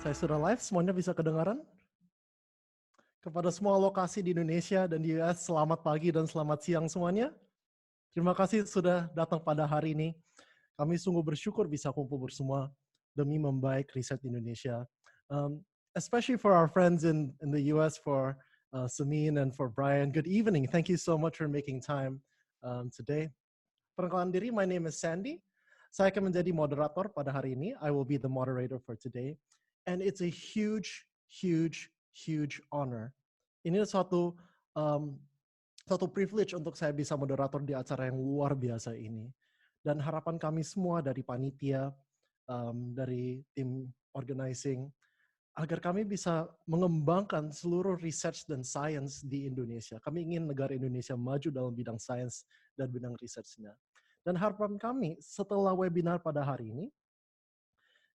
Saya sudah live, semuanya bisa kedengaran? Kepada semua lokasi di Indonesia dan di US, selamat pagi dan selamat siang semuanya. Terima kasih sudah datang pada hari ini. Kami sungguh bersyukur bisa kumpul bersama demi membaik riset Indonesia. Especially for our friends in the US, for Senin and for Brian. Good evening. Thank you so much for making time today. Perkenalkan diri, my name is Sandy. Saya akan menjadi moderator pada hari ini. I will be the moderator for today. And it's a huge, huge, huge honor. Ini suatu privilege untuk saya bisa moderator di acara yang luar biasa ini. Dan harapan kami semua dari panitia, dari tim organizing, agar kami bisa mengembangkan seluruh research dan science di Indonesia. Kami ingin negara Indonesia maju dalam bidang sains dan bidang research-nya. Dan harapan kami setelah webinar pada hari ini,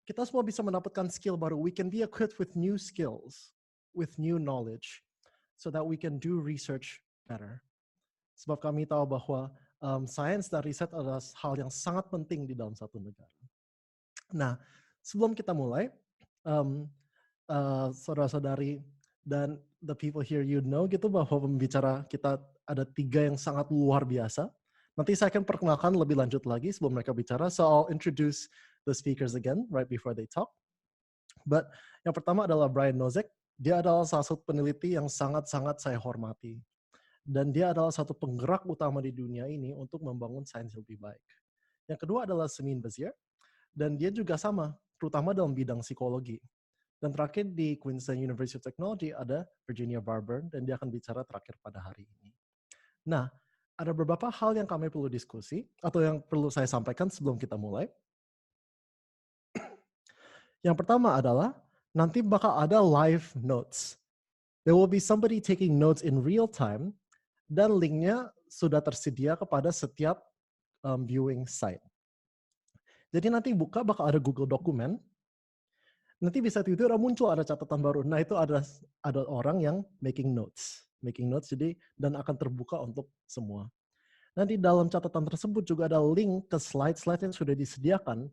kita semua bisa mendapatkan skill baru. We can be equipped with new skills, with new knowledge, so that we can do research better. Sebab kami tahu bahwa sains dan riset adalah hal yang sangat penting di dalam satu negara. Nah, sebelum kita mulai, saudara-saudari dan the people here you know gitu bahwa pembicara kita ada 3 yang sangat luar biasa. Nanti saya akan perkenalkan lebih lanjut lagi sebelum mereka bicara. So I'll introduce the speakers again right before they talk. But yang pertama adalah Brian Nosek. Dia adalah salah satu peneliti yang sangat-sangat saya hormati. Dan dia adalah satu penggerak utama di dunia ini untuk membangun sains lebih baik. Yang kedua adalah Senin. Dan dia juga sama, terutama dalam bidang psikologi. Dan terakhir di Queensland University of Technology ada Virginia Barber, dan dia akan bicara terakhir pada hari ini. Nah, ada beberapa hal yang kami perlu diskusi, atau yang perlu saya sampaikan sebelum kita mulai. Yang pertama adalah, nanti bakal ada live notes. There will be somebody taking notes in real time, dan linknya sudah tersedia kepada setiap viewing site. Jadi nanti buka bakal ada Google Document, nanti bisa tiba-tiba muncul ada catatan baru. Nah itu ada orang yang making notes, jadi dan akan terbuka untuk semua. Nanti dalam catatan tersebut juga ada link ke slide-slide yang sudah disediakan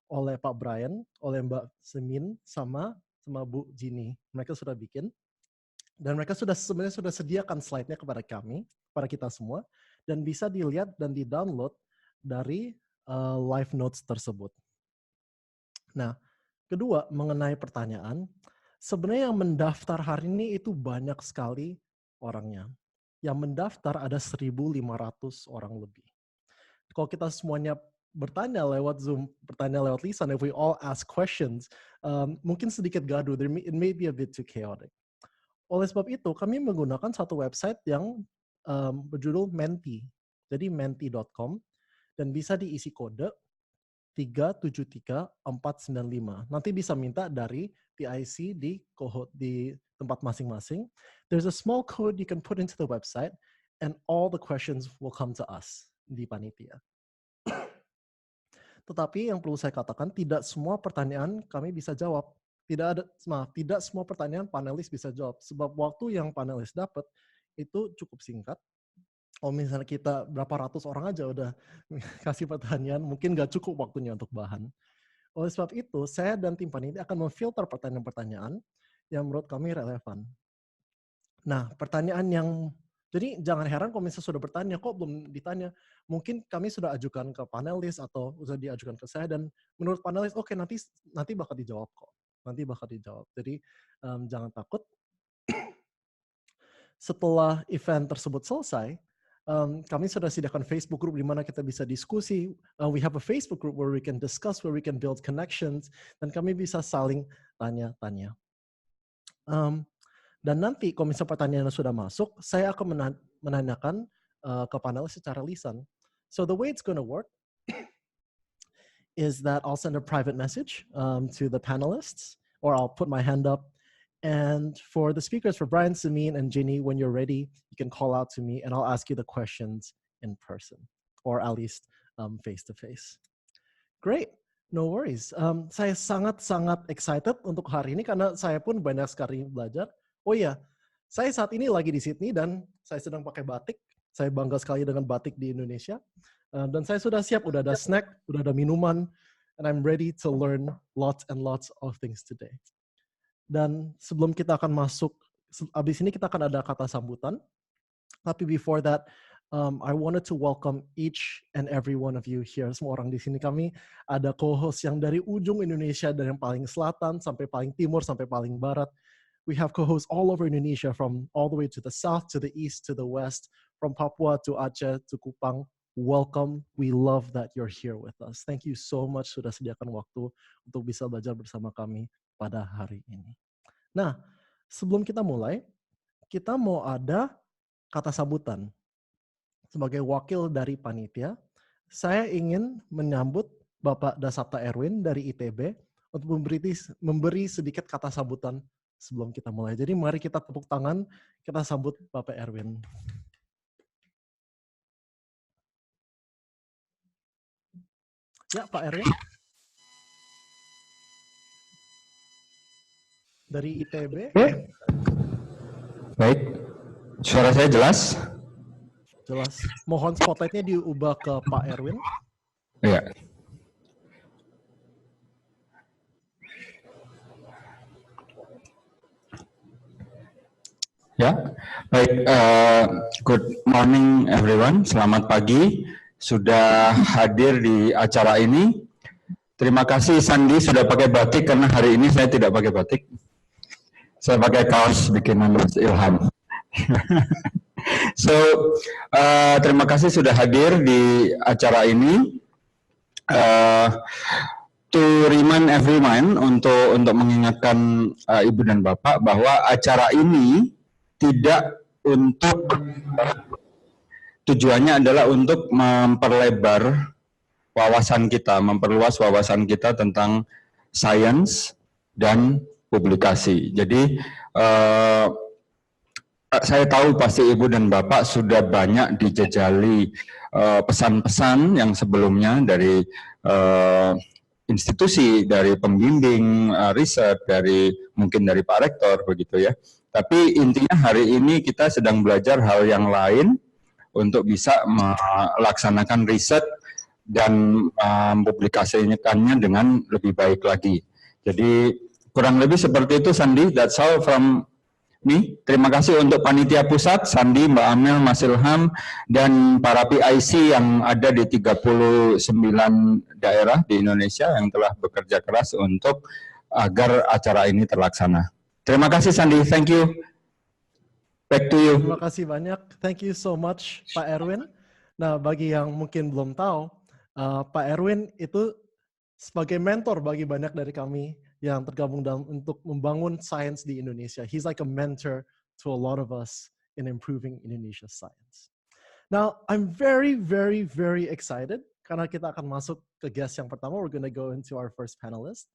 oleh Pak Brian, oleh Mbak Semin, sama Bu Jini. Mereka sudah bikin dan mereka sebenarnya sudah sediakan slide-nya kepada kami, pada kita semua, dan bisa dilihat dan di-download dari live notes tersebut. Nah, kedua, mengenai pertanyaan, sebenarnya yang mendaftar hari ini itu banyak sekali orangnya. Yang mendaftar ada 1.500 orang lebih. Kalau kita semuanya bertanya lewat Zoom, bertanya lewat lisan, if we all ask questions, mungkin sedikit gaduh, it may be a bit too chaotic. Oleh sebab itu, kami menggunakan satu website yang berjudul Menti. Jadi menti.com, dan bisa diisi kode 373495. Nanti bisa minta dari PIC di tempat masing-masing. There's a small code you can put into the website and all the questions will come to us di panitia. Tetapi yang perlu saya katakan, tidak semua pertanyaan kami bisa jawab. Tidak semua pertanyaan panelis bisa jawab. Sebab waktu yang panelis dapat itu cukup singkat. Kalau misalnya kita berapa ratus orang aja udah kasih pertanyaan, mungkin nggak cukup waktunya untuk bahan. Oleh sebab itu, saya dan tim panitia akan memfilter pertanyaan-pertanyaan yang menurut kami relevan. Nah, pertanyaan yang, jadi jangan heran kalau misalnya sudah bertanya, kok belum ditanya. Mungkin kami sudah ajukan ke panelis atau sudah diajukan ke saya, dan menurut panelis, oke, nanti bakal dijawab kok. Nanti bakal dijawab. Jadi jangan takut. Setelah event tersebut selesai, kami sudah sediakan Facebook group di mana kita bisa diskusi. We have a Facebook group where we can discuss, where we can build connections, dan kami bisa saling tanya-tanya. Dan nanti kalau misalnya pertanyaan sudah masuk, saya akan menanyakan ke panelis secara lisan. So the way it's going to work is that I'll send a private message to the panelists, or I'll put my hand up. And for the speakers, for Brian, Samin, and Ginny, when you're ready, you can call out to me and I'll ask you the questions in person, or at least face-to-face. Great, no worries. Saya sangat-sangat excited untuk hari ini karena saya pun banyak sekali belajar. Oh iya, saya saat ini lagi di Sydney dan saya sedang pakai batik. Saya bangga sekali dengan batik di Indonesia. Dan saya sudah siap, udah ada snack, udah ada minuman, and I'm ready to learn lots and lots of things today. Dan sebelum kita akan masuk, abis ini kita akan ada kata sambutan. Tapi before that, I wanted to welcome each and every one of you here. Semua orang di sini, kami ada co-host yang dari ujung Indonesia, dari yang paling selatan sampai paling timur sampai paling barat. We have co-hosts all over Indonesia, from all the way to the south, to the east, to the west, from Papua to Aceh to Kupang. Welcome. We love that you're here with us. Thank you so much sudah sediakan waktu untuk bisa belajar bersama kami pada hari ini. Nah, sebelum kita mulai, kita mau ada kata sambutan. Sebagai wakil dari panitia, saya ingin menyambut Bapak Dasapta Erwin dari ITB untuk memberi sedikit kata sambutan sebelum kita mulai. Jadi mari kita tepuk tangan, kita sambut Bapak Erwin. Ya, Pak Erwin. Dari ITB. Baik, suara saya jelas? Jelas. Mohon spotlightnya diubah ke Pak Erwin. Iya. Ya, baik. Good morning everyone. Selamat pagi. Sudah hadir di acara ini. Terima kasih Sandi sudah pakai batik, karena hari ini saya tidak pakai batik. Saya pakai kaos bikinan Mas Ilham. So, terima kasih sudah hadir di acara ini. To remind everyone, untuk mengingatkan Ibu dan Bapak bahwa acara ini tidak untuk, tujuannya adalah untuk memperlebar wawasan kita, memperluas wawasan kita tentang sains dan publikasi. Jadi saya tahu pasti Ibu dan Bapak sudah banyak dijejali pesan-pesan yang sebelumnya dari institusi, dari pembimbing riset, mungkin dari Pak Rektor, begitu ya. Tapi intinya hari ini kita sedang belajar hal yang lain untuk bisa melaksanakan riset dan mempublikasikannya dengan lebih baik lagi. Jadi kurang lebih seperti itu, Sandi. That's all from me. Terima kasih untuk panitia pusat, Sandi, Mbak Amel, Mas Ilham, dan para PIC yang ada di 39 daerah di Indonesia yang telah bekerja keras untuk agar acara ini terlaksana. Terima kasih Sandi, thank you. Back to you. Terima kasih banyak. Thank you so much, Pak Erwin. Nah, bagi yang mungkin belum tahu, Pak Erwin itu sebagai mentor bagi banyak dari kami yang tergabung untuk membangun sains di Indonesia. He's like a mentor to a lot of us in improving Indonesia's science. Now, I'm very, very, very excited karena kita akan masuk ke guest yang pertama. We're gonna go into our first panelist.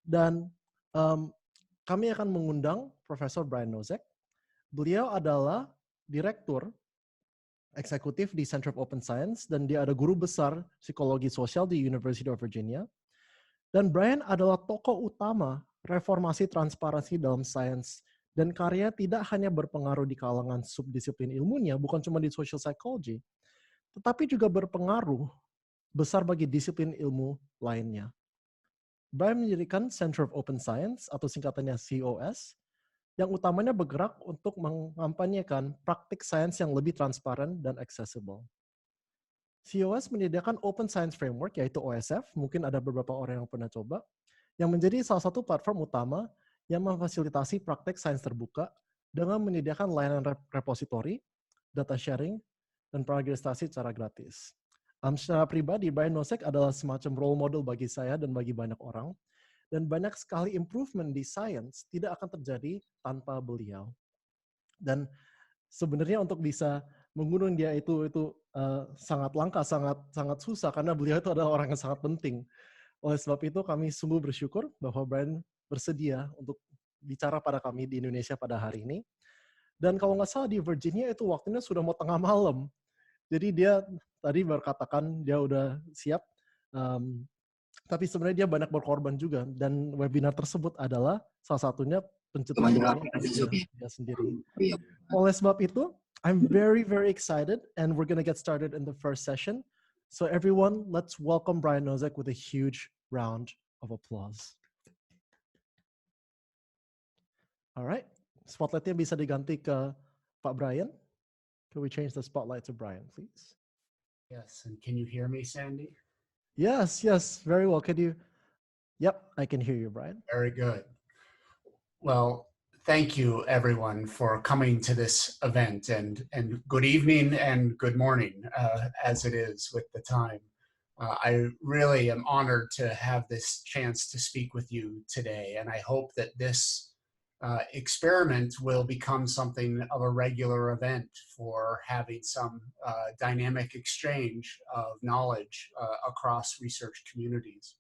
Dan kami akan mengundang Profesor Brian Nosek. Beliau adalah direktur eksekutif di Center of Open Science dan dia ada guru besar psikologi sosial di University of Virginia. Dan Brian adalah tokoh utama reformasi transparansi dalam sains dan karya tidak hanya berpengaruh di kalangan subdisiplin ilmunya, bukan cuma di social psychology, tetapi juga berpengaruh besar bagi disiplin ilmu lainnya. Brian mendirikan Center of Open Science atau singkatannya COS yang utamanya bergerak untuk mengampanyekan praktik sains yang lebih transparan dan accessible. COS menyediakan Open Science Framework, yaitu OSF, mungkin ada beberapa orang yang pernah coba, yang menjadi salah satu platform utama yang memfasilitasi praktik sains terbuka dengan menyediakan layanan repositori, data sharing, dan progrestasi secara gratis. Secara pribadi, Brian Nosek adalah semacam role model bagi saya dan bagi banyak orang, dan banyak sekali improvement di sains tidak akan terjadi tanpa beliau. Dan sebenarnya untuk bisa mengundang dia itu sangat langka, sangat susah karena beliau itu adalah orang yang sangat penting. Oleh sebab itu kami sungguh bersyukur bahwa Brian bersedia untuk bicara pada kami di Indonesia pada hari ini. Dan kalau nggak salah di Virginia itu waktunya sudah mau tengah malam. Jadi dia tadi berkatakan dia udah siap, tapi sebenarnya dia banyak berkorban juga. Dan webinar tersebut adalah salah satunya pencetusnya dia sendiri. Oleh sebab itu, I'm very, very excited, and we're gonna get started in the first session. So everyone, let's welcome Brian Nosek with a huge round of applause. Alright, spotlightnya bisa diganti ke Pak Brian. Can we change the spotlight to Brian, please? Yes, and can you hear me, Sandy? Yes, yes, very well. Can you? Yep, I can hear you, Brian. Very good. Well, thank you everyone for coming to this event, and good evening and good morning as it is with the time. I really am honored to have this chance to speak with you today, and I hope that this experiment will become something of a regular event for having some dynamic exchange of knowledge across research communities.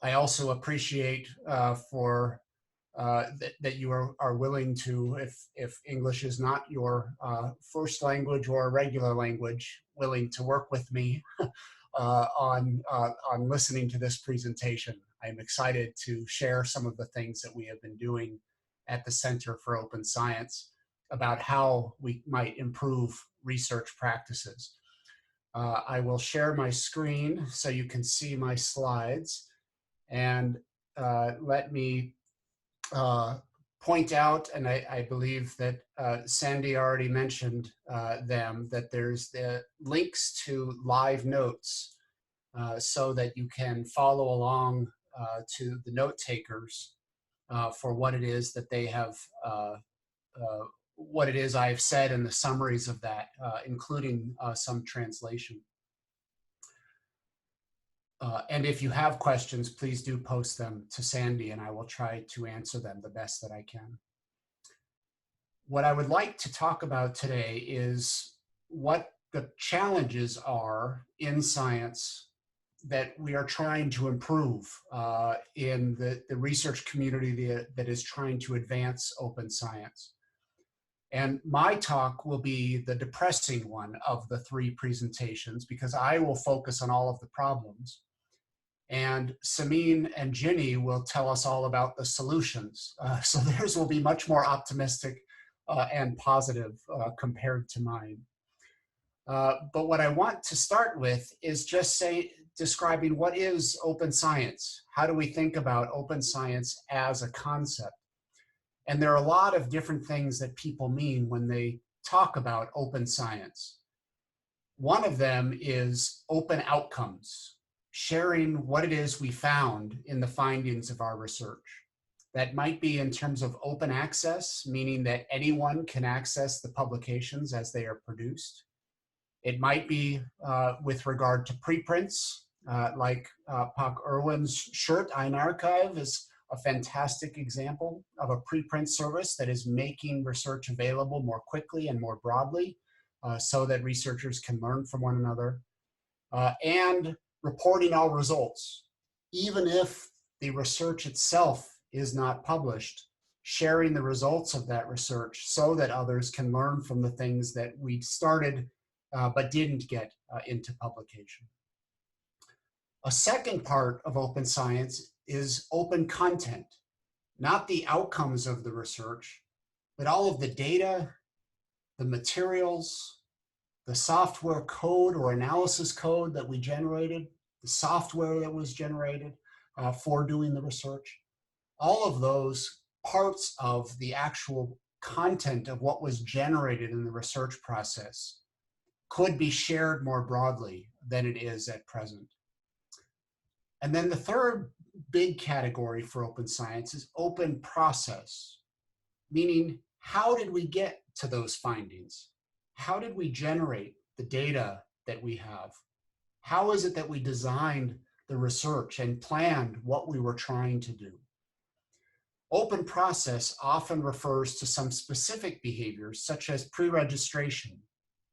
I also appreciate that you are willing to, if English is not your first language or a regular language, willing to work with me on listening to this presentation. I'm excited to share some of the things that we have been doing at the Center for Open Science about how we might improve research practices. I will share my screen so you can see my slides, and let me point out, and I believe that Sandy already mentioned them, that there's the links to live notes so that you can follow along to the note takers for what it is that they have, what it is I've said in the summaries of that, including some translation. And if you have questions, please do post them to Sandy and I will try to answer them the best that I can. What I would like to talk about today is what the challenges are in science that we are trying to improve in the research community that is trying to advance open science. And my talk will be the depressing one of the three presentations because I will focus on all of the problems. And Samin and Ginny will tell us all about the solutions. So theirs will be much more optimistic and positive compared to mine. But what I want to start with is just describing what is open science. How do we think about open science as a concept? And there are a lot of different things that people mean when they talk about open science. One of them is open outcomes, sharing what it is we found in the findings of our research. That might be in terms of open access, meaning that anyone can access the publications as they are produced. It might be with regard to preprints, like Pak Irwin's shirt, Ein Archive, is a fantastic example of a preprint service that is making research available more quickly and more broadly so that researchers can learn from one another. And reporting all results, even if the research itself is not published, sharing the results of that research so that others can learn from the things that we started but didn't get into publication. A second part of open science is open content, not the outcomes of the research, but all of the data, the materials, the software code or analysis code that we generated, the software that was generated for doing the research. All of those parts of the actual content of what was generated in the research process could be shared more broadly than it is at present. And then the third big category for open science is open process, meaning how did we get to those findings? How did we generate the data that we have? How is it that we designed the research and planned what we were trying to do? Open process often refers to some specific behaviors such as pre-registration,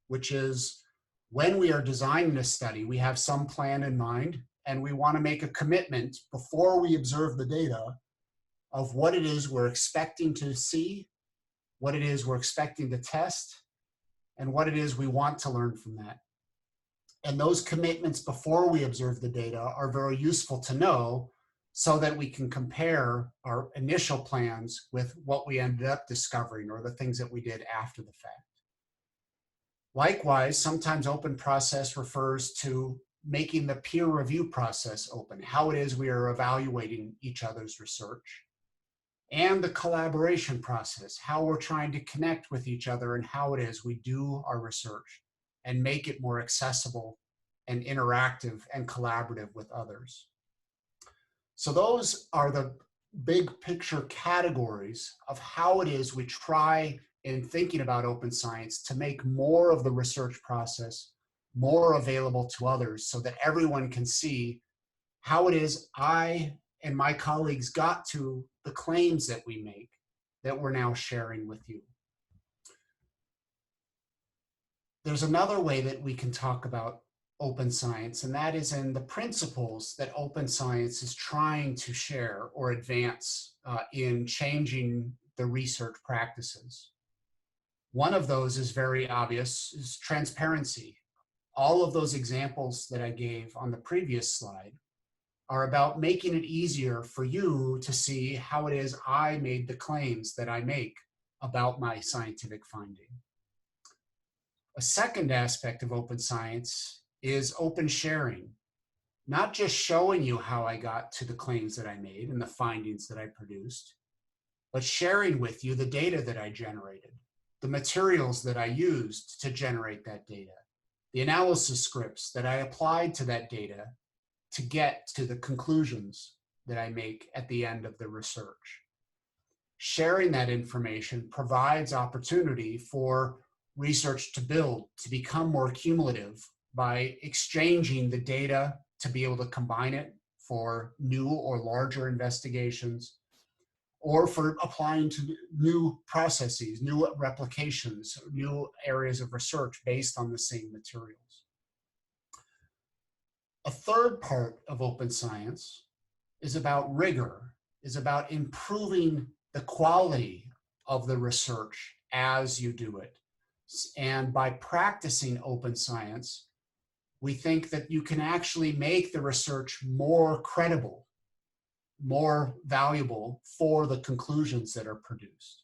which is when we are designing a study, we have some plan in mind and we want to make a commitment before we observe the data of what it is we're expecting to see, what it is we're expecting to test, and what it is we want to learn from that. And those commitments before we observe the data are very useful to know so that we can compare our initial plans with what we ended up discovering or the things that we did after the fact. Likewise, sometimes open process refers to making the peer review process open, how it is we are evaluating each other's research. and the collaboration process, how we're trying to connect with each other and how it is we do our research and make it more accessible and interactive and collaborative with others. So those are the big picture categories of how it is we try in thinking about open science to make more of the research process more available to others so that everyone can see how it is I and my colleagues got to the claims that we make that we're now sharing with you. There's another way that we can talk about open science, and that is in the principles that open science is trying to share or advance in changing the research practices. One of those is very obvious, is transparency. All of those examples that I gave on the previous slide are about making it easier for you to see how it is I made the claims that I make about my scientific finding. A second aspect of open science is open sharing, not just showing you how I got to the claims that I made and the findings that I produced, but sharing with you the data that I generated, the materials that I used to generate that data, the analysis scripts that I applied to that data to get to the conclusions that I make at the end of the research. Sharing that information provides opportunity for research to build, to become more cumulative by exchanging the data to be able to combine it for new or larger investigations, or for applying to new processes, new replications, new areas of research based on the same materials. A third part of open science is about rigor, is about improving the quality of the research as you do it. And by practicing open science, we think that you can actually make the research more credible, more valuable for the conclusions that are produced.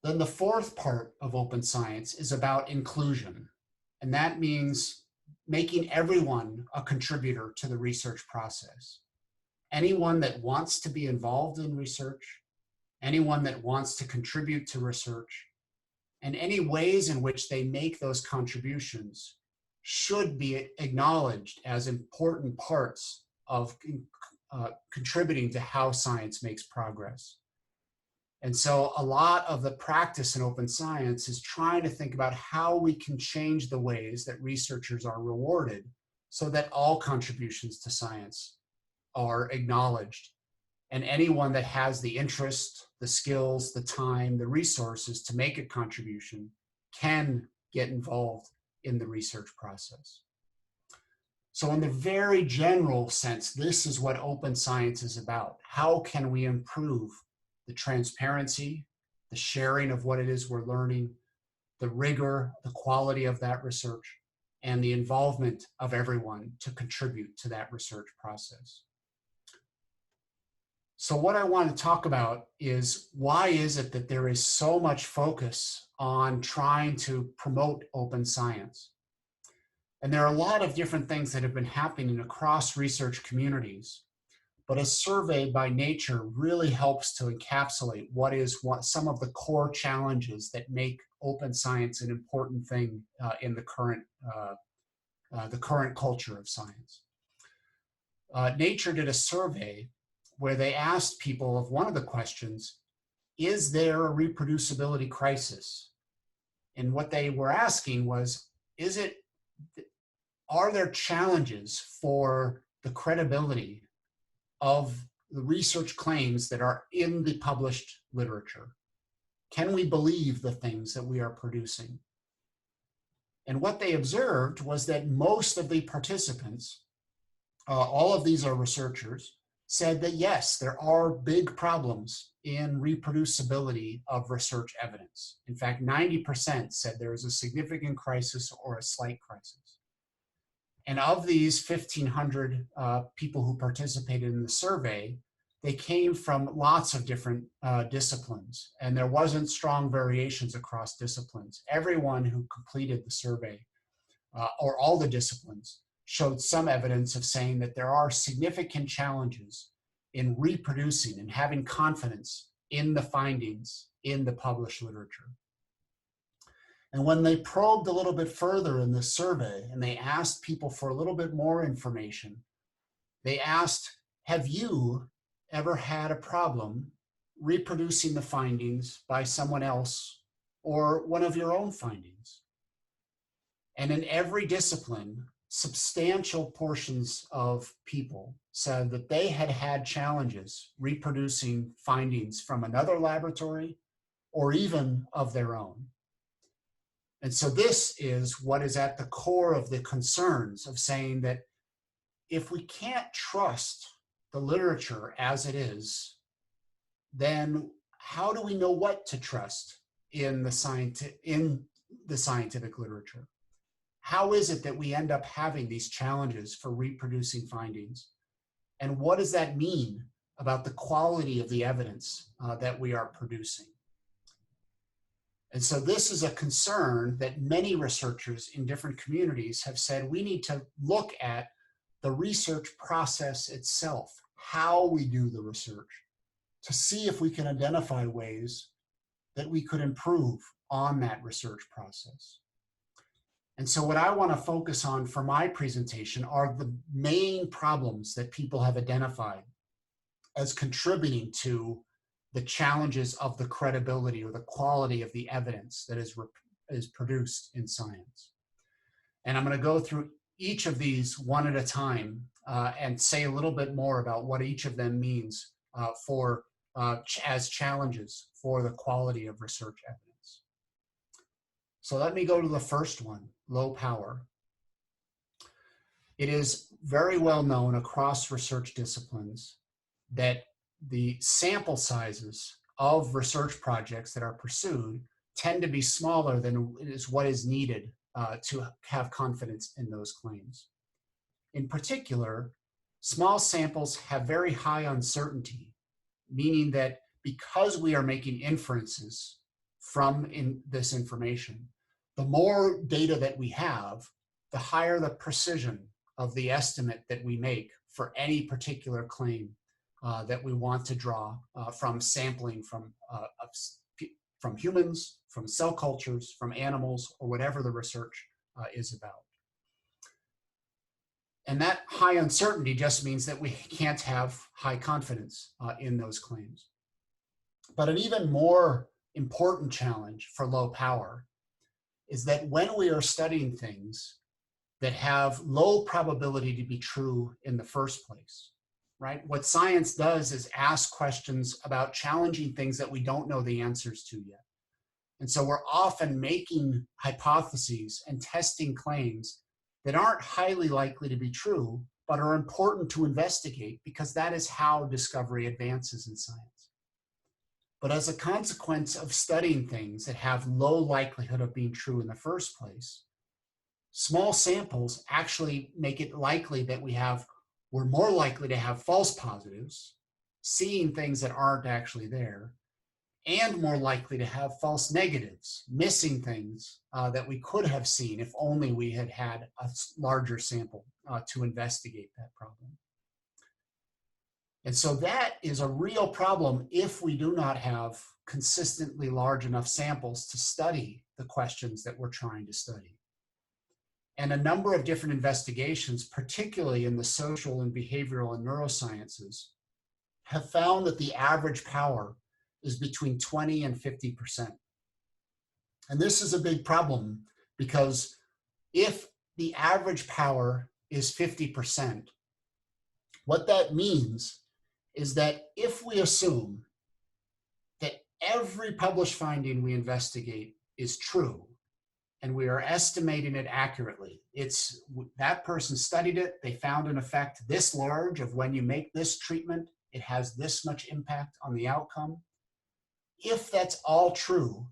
Then the fourth part of open science is about inclusion. And that means making everyone a contributor to the research process. Anyone that wants to be involved in research, anyone that wants to contribute to research, and any ways in which they make those contributions should be acknowledged as important parts of contributing to how science makes progress. And so a lot of the practice in open science is trying to think about how we can change the ways that researchers are rewarded so that all contributions to science are acknowledged. And anyone that has the interest, the skills, the time, the resources to make a contribution can get involved in the research process. So in the very general sense, this is what open science is about. How can we improve the transparency, the sharing of what it is we're learning, the rigor, the quality of that research, and the involvement of everyone to contribute to that research process. So what I want to talk about is why is it that there is so much focus on trying to promote open science? And there are a lot of different things that have been happening across research communities, but a survey by nature really helps to encapsulate what some of the core challenges that make open science an important thing in the current culture of science. Nature did a survey where they asked people of one of the questions, is there a reproducibility crisis? And what they were asking was, are there challenges for the credibility of the research claims that are in the published literature? Can we believe the things that we are producing? And what they observed was that most of the participants, all of these are researchers, said that yes, there are big problems in reproducibility of research evidence. In fact, 90% said there is a significant crisis or a slight crisis. And of these 1,500 people who participated in the survey, they came from lots of different disciplines, and there wasn't strong variations across disciplines. Everyone who completed the survey, or all the disciplines, showed some evidence of saying that there are significant challenges in reproducing and having confidence in the findings in the published literature. And when they probed a little bit further in this survey and they asked people for a little bit more information, they asked, have you ever had a problem reproducing the findings by someone else or one of your own findings? And in every discipline, substantial portions of people said that they had had challenges reproducing findings from another laboratory or even of their own. And so this is what is at the core of the concerns of saying that if we can't trust the literature as it is, then how do we know what to trust in the scientific literature? How is it that we end up having these challenges for reproducing findings? And what does that mean about the quality of the evidence that we are producing? And so this is a concern that many researchers in different communities have said we need to look at the research process itself, how we do the research, to see if we can identify ways that we could improve on that research process. And so what I want to focus on for my presentation are the main problems that people have identified as contributing to the challenges of the credibility or the quality of the evidence that is produced in science. And I'm going to go through each of these one at a time and say a little bit more about what each of them means as challenges for the quality of research evidence. So let me go to the first one, low power. It is very well known across research disciplines that the sample sizes of research projects that are pursued tend to be smaller than is what is needed to have confidence in those claims. In particular, small samples have very high uncertainty, meaning that because we are making inferences from this information, the more data that we have, the higher the precision of the estimate that we make for any particular claim that we want to draw from sampling from humans, from cell cultures, from animals, or whatever the research is about. And that high uncertainty just means that we can't have high confidence in those claims. But an even more important challenge for low power is that when we are studying things that have low probability to be true in the first place, right? What science does is ask questions about challenging things that we don't know the answers to yet. And so we're often making hypotheses and testing claims that aren't highly likely to be true, but are important to investigate because that is how discovery advances in science. But as a consequence of studying things that have low likelihood of being true in the first place, small samples actually make it likely that we're more likely to have false positives, seeing things that aren't actually there, and more likely to have false negatives, missing things that we could have seen if only we had had a larger sample to investigate that problem. And so that is a real problem if we do not have consistently large enough samples to study the questions that we're trying to study. And a number of different investigations, particularly in the social and behavioral and neurosciences, have found that the average power is between 20 and 50%. And this is a big problem because if the average power is 50%, what that means is that if we assume that every published finding we investigate is true, and we are estimating it accurately, it's that person studied it, they found an effect this large of when you make this treatment, it has this much impact on the outcome. If that's all true,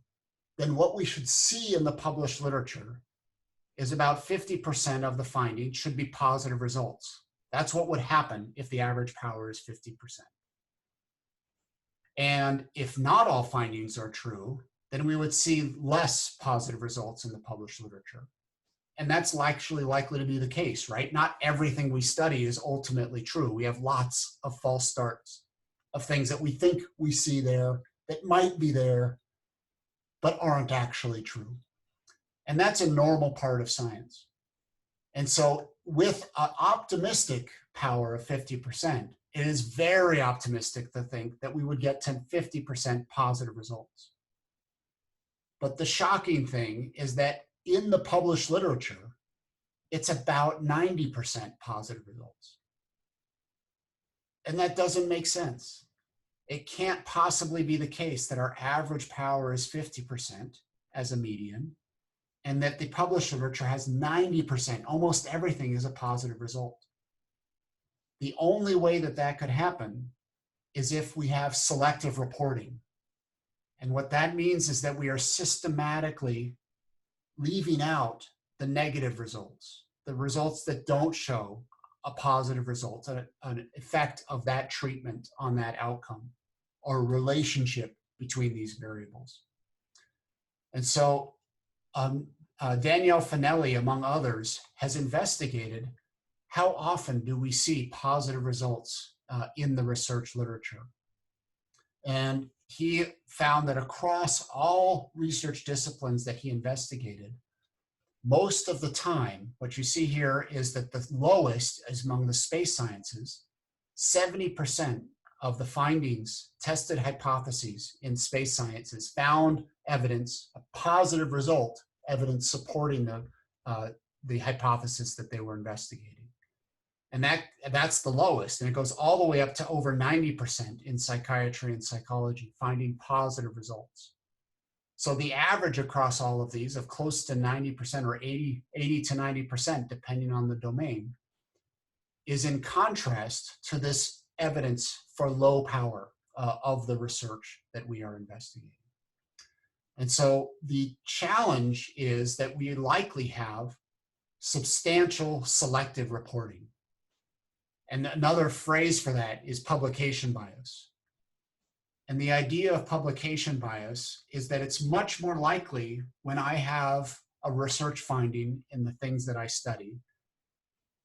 then what we should see in the published literature is about 50% of the findings should be positive results. That's what would happen if the average power is 50%. And if not all findings are true, then we would see less positive results in the published literature. And that's actually likely to be the case, right? Not everything we study is ultimately true. We have lots of false starts of things that we think we see there that might be there, but aren't actually true. And that's a normal part of science. And so with an optimistic power of 50%, it is very optimistic to think that we would get to 50% positive results. But the shocking thing is that in the published literature, it's about 90% positive results. And that doesn't make sense. It can't possibly be the case that our average power is 50% as a median, and that the published literature has 90%, almost everything is a positive result. The only way that that could happen is if we have selective reporting. And what that means is that we are systematically leaving out the negative results, the results that don't show a positive result, an effect of that treatment on that outcome, or relationship between these variables. And so Danielle Finelli, among others, has investigated how often do we see positive results in the research literature. And he found that across all research disciplines that he investigated, most of the time, what you see here is that the lowest is among the space sciences. 70% of the findings, tested hypotheses in space sciences found evidence, a positive result, evidence supporting the hypothesis that they were investigating. And that's the lowest. And it goes all the way up to over 90% in psychiatry and psychology, finding positive results. So the average across all of these of close to 90% or 80 to 90%, depending on the domain, is in contrast to this evidence for low power of the research that we are investigating. And so the challenge is that we likely have substantial selective reporting. And another phrase for that is publication bias. And the idea of publication bias is that it's much more likely when I have a research finding in the things that I study,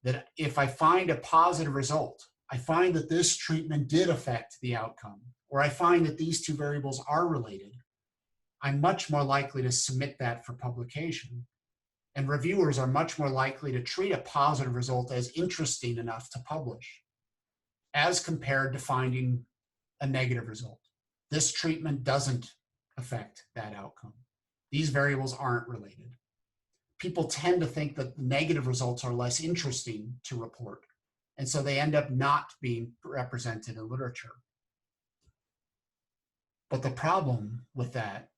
that if I find a positive result, I find that this treatment did affect the outcome, or I find that these two variables are related, I'm much more likely to submit that for publication. And reviewers are much more likely to treat a positive result as interesting enough to publish, as compared to finding a negative result. This treatment doesn't affect that outcome. These variables aren't related. People tend to think that the negative results are less interesting to report, and so they end up not being represented in literature. But the problem with that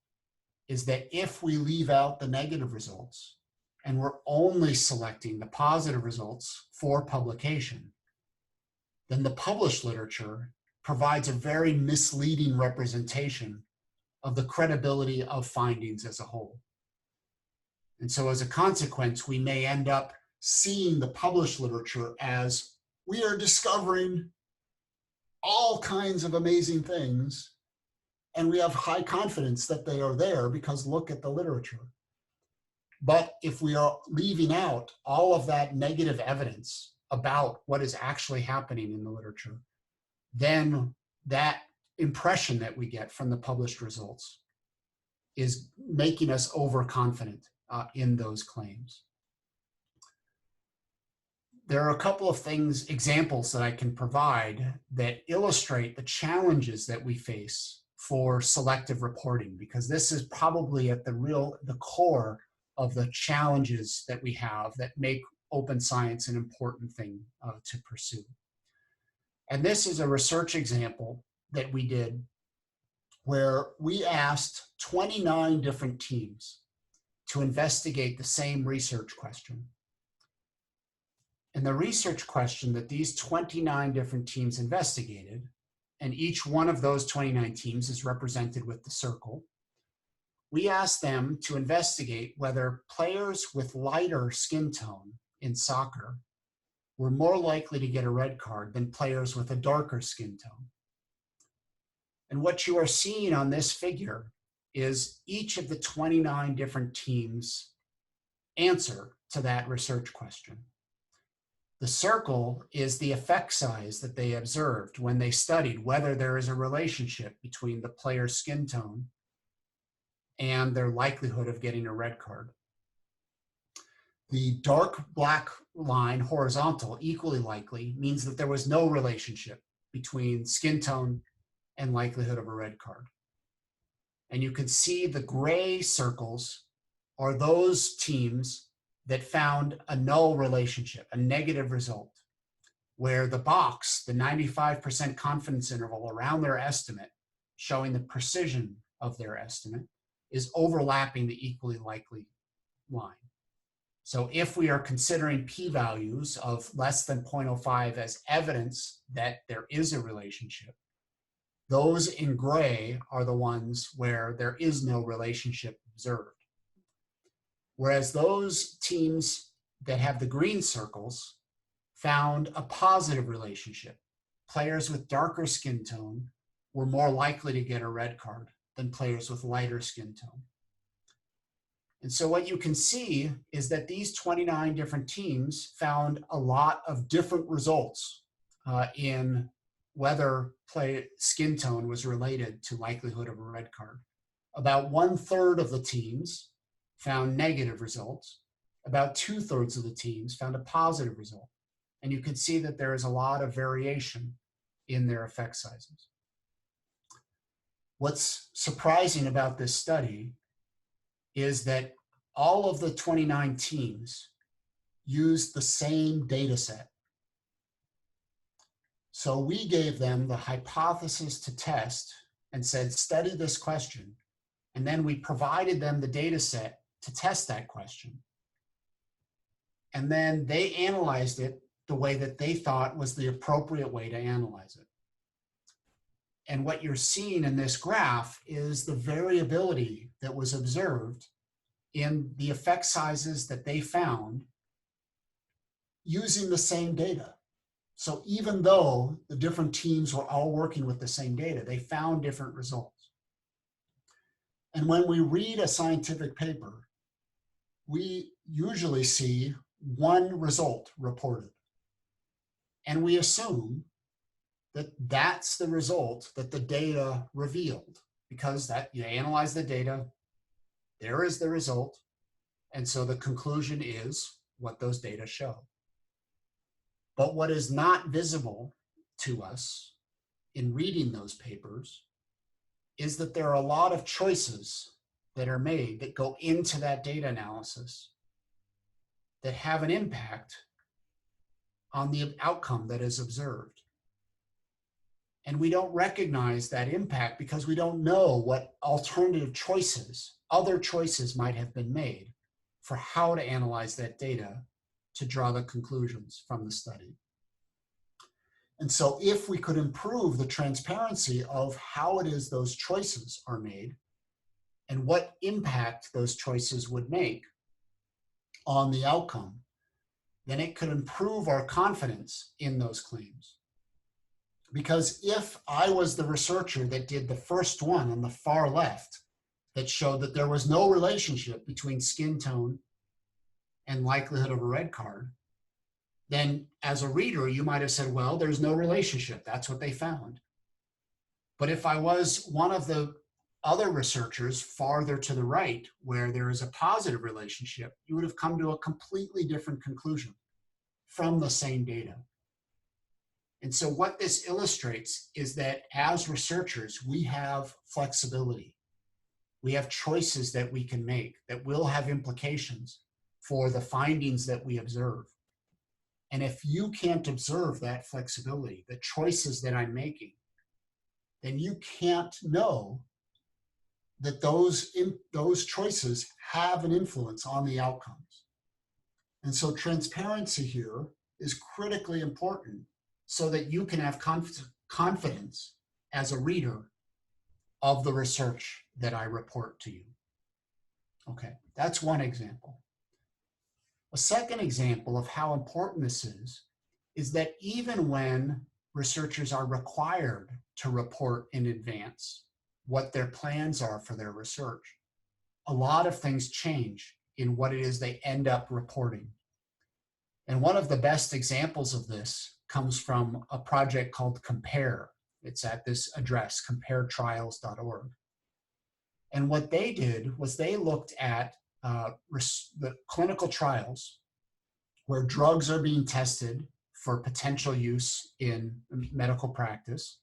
is that if we leave out the negative results and we're only selecting the positive results for publication, then the published literature provides a very misleading representation of the credibility of findings as a whole. And so as a consequence, we may end up seeing the published literature as we are discovering all kinds of amazing things, and we have high confidence that they are there because look at the literature. But if we are leaving out all of that negative evidence about what is actually happening in the literature, then that impression that we get from the published results is making us overconfident in those claims. There are a couple of things, examples that I can provide that illustrate the challenges that we face for selective reporting, because this is probably at the core of the challenges that we have that make open science an important thing to pursue. And this is a research example that we did where we asked 29 different teams to investigate the same research question. And the research question that these 29 different teams investigated, and each one of those 29 teams is represented with the circle, we asked them to investigate whether players with lighter skin tone in soccer were more likely to get a red card than players with a darker skin tone. And what you are seeing on this figure is each of the 29 different teams' answer to that research question. The circle is the effect size that they observed when they studied whether there is a relationship between the player's skin tone and their likelihood of getting a red card. The dark black line, horizontal, equally likely, means that there was no relationship between skin tone and likelihood of a red card. And you can see the gray circles are those teams that found a null relationship, a negative result, where the box, the 95% confidence interval around their estimate, showing the precision of their estimate, is overlapping the equally likely line. So if we are considering p-values of less than 0.05 as evidence that there is a relationship, those in gray are the ones where there is no relationship observed. Whereas those teams that have the green circles found a positive relationship. Players with darker skin tone were more likely to get a red card than players with lighter skin tone. And so what you can see is that these 29 different teams found a lot of different results in whether skin tone was related to likelihood of a red card. About 1/3 of the teams found negative results. About 2/3 of the teams found a positive result. And you can see that there is a lot of variation in their effect sizes. What's surprising about this study is that all of the 29 teams used the same data set. So we gave them the hypothesis to test and said, study this question. And then we provided them the data set to test that question. And then they analyzed it the way that they thought was the appropriate way to analyze it. And what you're seeing in this graph is the variability that was observed in the effect sizes that they found using the same data. So even though the different teams were all working with the same data, they found different results. And when we read a scientific paper, we usually see one result reported. And we assume that that's the result that the data revealed, because that you analyze the data, there is the result, and so the conclusion is what those data show. But what is not visible to us in reading those papers is that there are a lot of choices that are made that go into that data analysis that have an impact on the outcome that is observed. And we don't recognize that impact because we don't know what alternative choices, other choices might have been made for how to analyze that data to draw the conclusions from the study. And so if we could improve the transparency of how it is those choices are made and what impact those choices would make on the outcome, then it could improve our confidence in those claims. Because if I was the researcher that did the first one on the far left that showed that there was no relationship between skin tone and likelihood of a red card, then as a reader, you might have said, well, there's no relationship. That's what they found. But if I was one of the other researchers farther to the right, where there is a positive relationship, you would have come to a completely different conclusion from the same data. And so what this illustrates is that as researchers, we have flexibility. We have choices that we can make that will have implications for the findings that we observe. And if you can't observe that flexibility, the choices that I'm making, then you can't know that those choices have an influence on the outcomes. And so transparency here is critically important so that you can have confidence as a reader of the research that I report to you. Okay, that's one example. A second example of how important this is that even when researchers are required to report in advance what their plans are for their research, a lot of things change in what it is they end up reporting. And one of the best examples of this comes from a project called Compare. It's at this address, comparetrials.org. And what they did was they looked at the clinical trials where drugs are being tested for potential use in medical practice.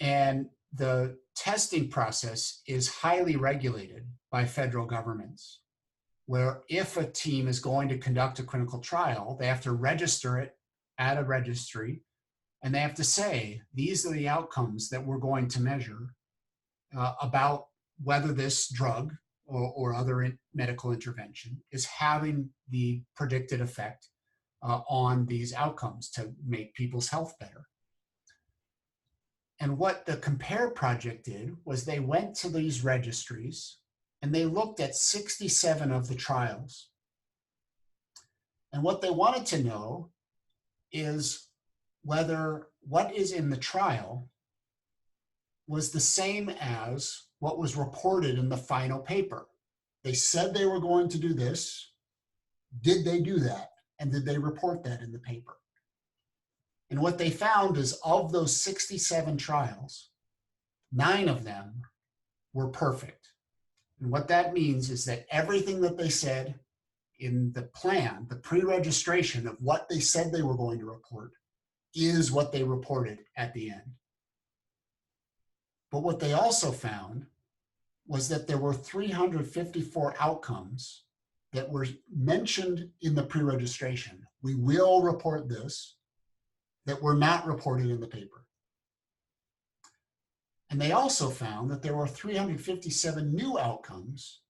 And the testing process is highly regulated by federal governments, where if a team is going to conduct a clinical trial, they have to register it at a registry, and they have to say, these are the outcomes that we're going to measure about whether this drug or other medical intervention is having the predicted effect on these outcomes to make people's health better. And what the Compare project did was they went to these registries and they looked at 67 of the trials. And what they wanted to know is whether what is in the trial was the same as what was reported in the final paper. They said they were going to do this. Did they do that? And did they report that in the paper? And what they found is of those 67 trials, 9 of them were perfect. And what that means is that everything that they said in the plan, the pre-registration of what they said they were going to report, is what they reported at the end. But what they also found was that there were 354 outcomes that were mentioned in the pre-registration. We will report this, that were not reported in the paper. And they also found that there were 357 new outcomes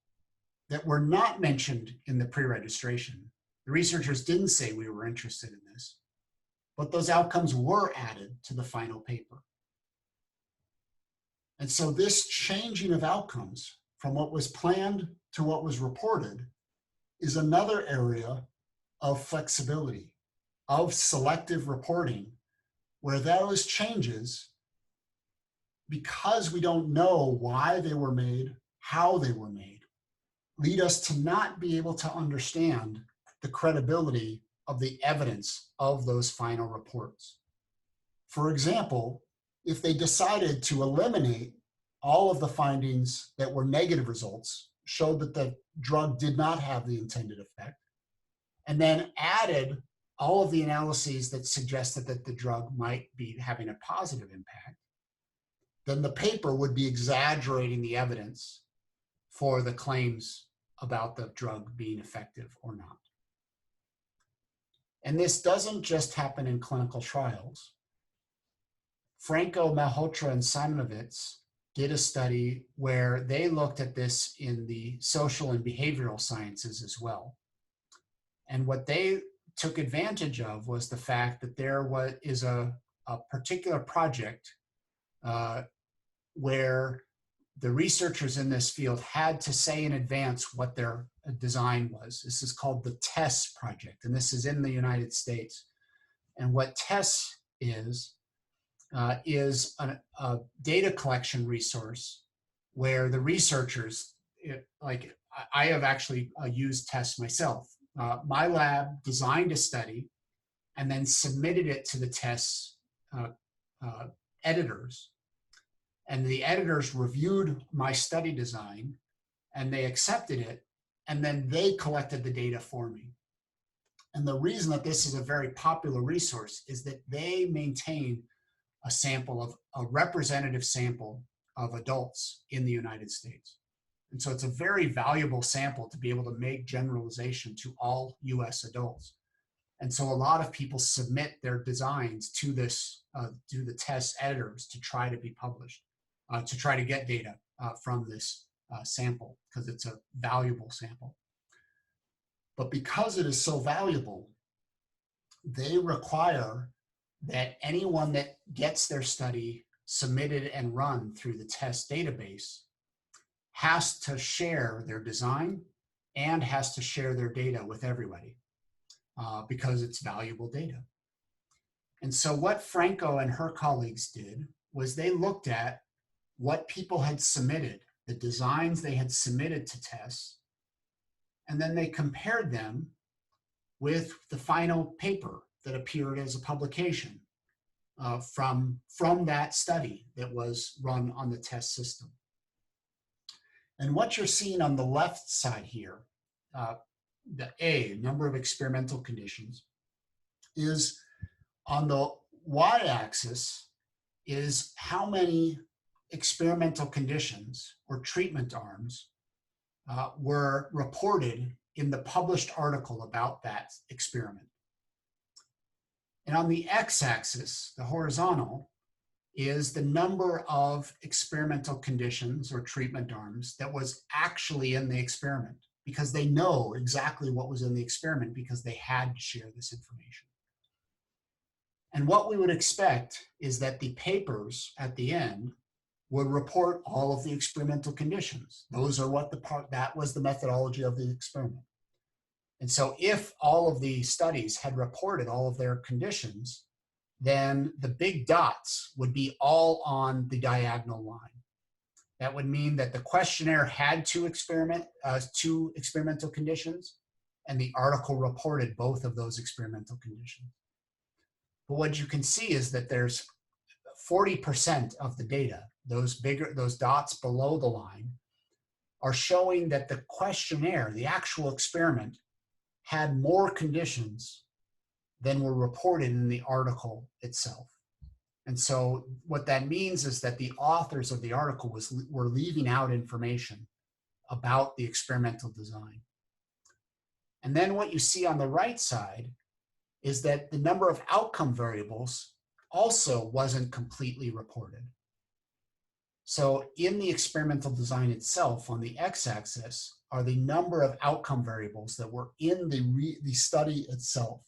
that were not mentioned in the pre-registration. The researchers didn't say we were interested in this, but those outcomes were added to the final paper. And so this changing of outcomes from what was planned to what was reported is another area of flexibility, of selective reporting, where those changes, because we don't know why they were made, how they were made, lead us to not be able to understand the credibility of the evidence of those final reports. For example, if they decided to eliminate all of the findings that were negative results, showed that the drug did not have the intended effect, and then added all of the analyses that suggested that the drug might be having a positive impact, then the paper would be exaggerating the evidence for the claims about the drug being effective or not. And this doesn't just happen in clinical trials. Franco, Malhotra, and Simonovitz did a study where they looked at this in the social and behavioral sciences as well. And what they took advantage of was the fact that there is a particular project where the researchers in this field had to say in advance what their design was. This is called the TESS project, and this is in the United States. And what TESS is a data collection resource where the researchers, like I have actually used TESS myself. My lab designed a study and then submitted it to the TESS editors. And the editors reviewed my study design and they accepted it, and then they collected the data for me. And the reason that this is a very popular resource is that they maintain a representative sample of adults in the United States. And so it's a very valuable sample to be able to make generalization to all US adults. And so a lot of people submit their designs to this, to the TESS editors to try to be published, to try to get data from this sample, because it's a valuable sample. But because it is so valuable, they require that anyone that gets their study submitted and run through the TESS database has to share their design and has to share their data with everybody because it's valuable data. And so what Franco and her colleagues did was they looked at what people had submitted, the designs they had submitted to TESS, and then they compared them with the final paper that appeared as a publication from that study that was run on the test system. And what you're seeing on the left side here, the A, number of experimental conditions, is on the y-axis is how many experimental conditions or treatment arms were reported in the published article about that experiment. And on the x-axis, the horizontal, is the number of experimental conditions or treatment arms that was actually in the experiment, because they know exactly what was in the experiment because they had to share this information. And what we would expect is that the papers at the end would report all of the experimental conditions. Those are what that was the methodology of the experiment. And so if all of the studies had reported all of their conditions, then the big dots would be all on the diagonal line. That would mean that the questionnaire had two experimental conditions, and the article reported both of those experimental conditions. But what you can see is that there's 40% of the data, those dots below the line, are showing that the questionnaire, the actual experiment, had more conditions than were reported in the article itself. And so what that means is that the authors of the article were leaving out information about the experimental design. And then what you see on the right side is that the number of outcome variables also wasn't completely reported. So in the experimental design itself, on the x-axis, are the number of outcome variables that were in the study itself.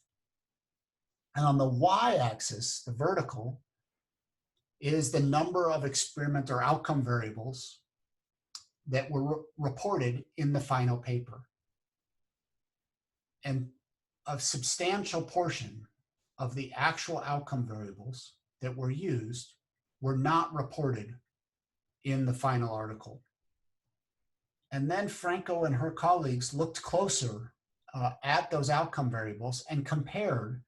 And on the y-axis, the vertical, is the number of experiment or outcome variables that were reported in the final paper. And a substantial portion of the actual outcome variables that were used were not reported in the final article. And then Franco and her colleagues looked closer at those outcome variables and compared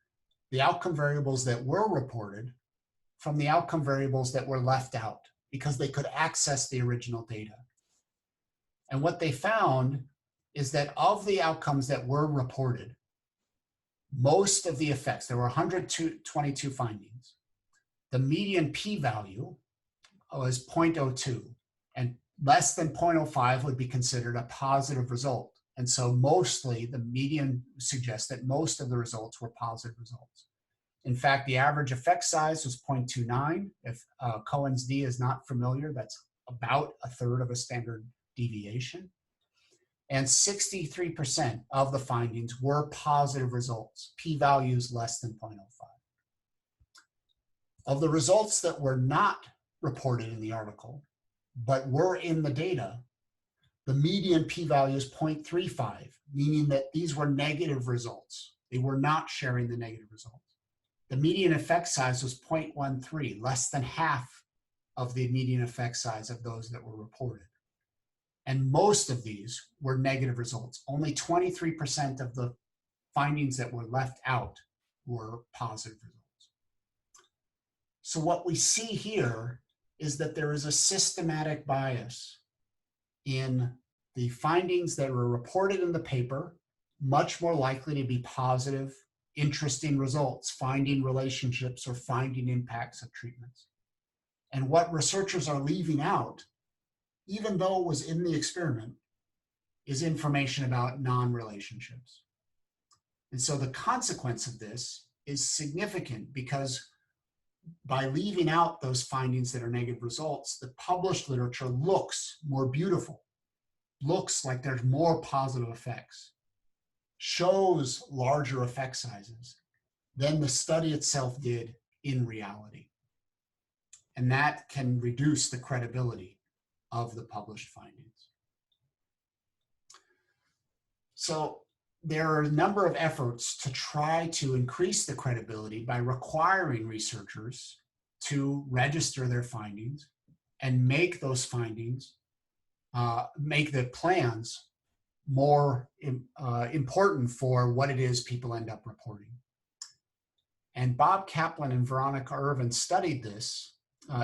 the outcome variables that were reported from the outcome variables that were left out because they could access the original data. And what they found is that of the outcomes that were reported, most of the effects, there were 122 findings, the median p-value was 0.02, and less than 0.05 would be considered a positive result. And so mostly the median suggests that most of the results were positive results. In fact, the average effect size was 0.29. If Cohen's d is not familiar, that's about a third of a standard deviation. And 63% of the findings were positive results, p-values less than 0.05. Of the results that were not reported in the article, but were in the data, the median p-value is 0.35, meaning that these were negative results. They were not sharing the negative results. The median effect size was 0.13, less than half of the median effect size of those that were reported. And most of these were negative results. Only 23% of the findings that were left out were positive results. So what we see here is that there is a systematic bias in the findings that were reported in the paper, much more likely to be positive, interesting results, finding relationships or finding impacts of treatments. And what researchers are leaving out, even though it was in the experiment, is information about non-relationships. And so the consequence of this is significant because by leaving out those findings that are negative results, the published literature looks more beautiful, looks like there's more positive effects, shows larger effect sizes than the study itself did in reality. And that can reduce the credibility of the published findings. So there are a number of efforts to try to increase the credibility by requiring researchers to register their findings and make those findings, make the plans more important for what it is people end up reporting. And Bob Kaplan and Veronica Irvin studied this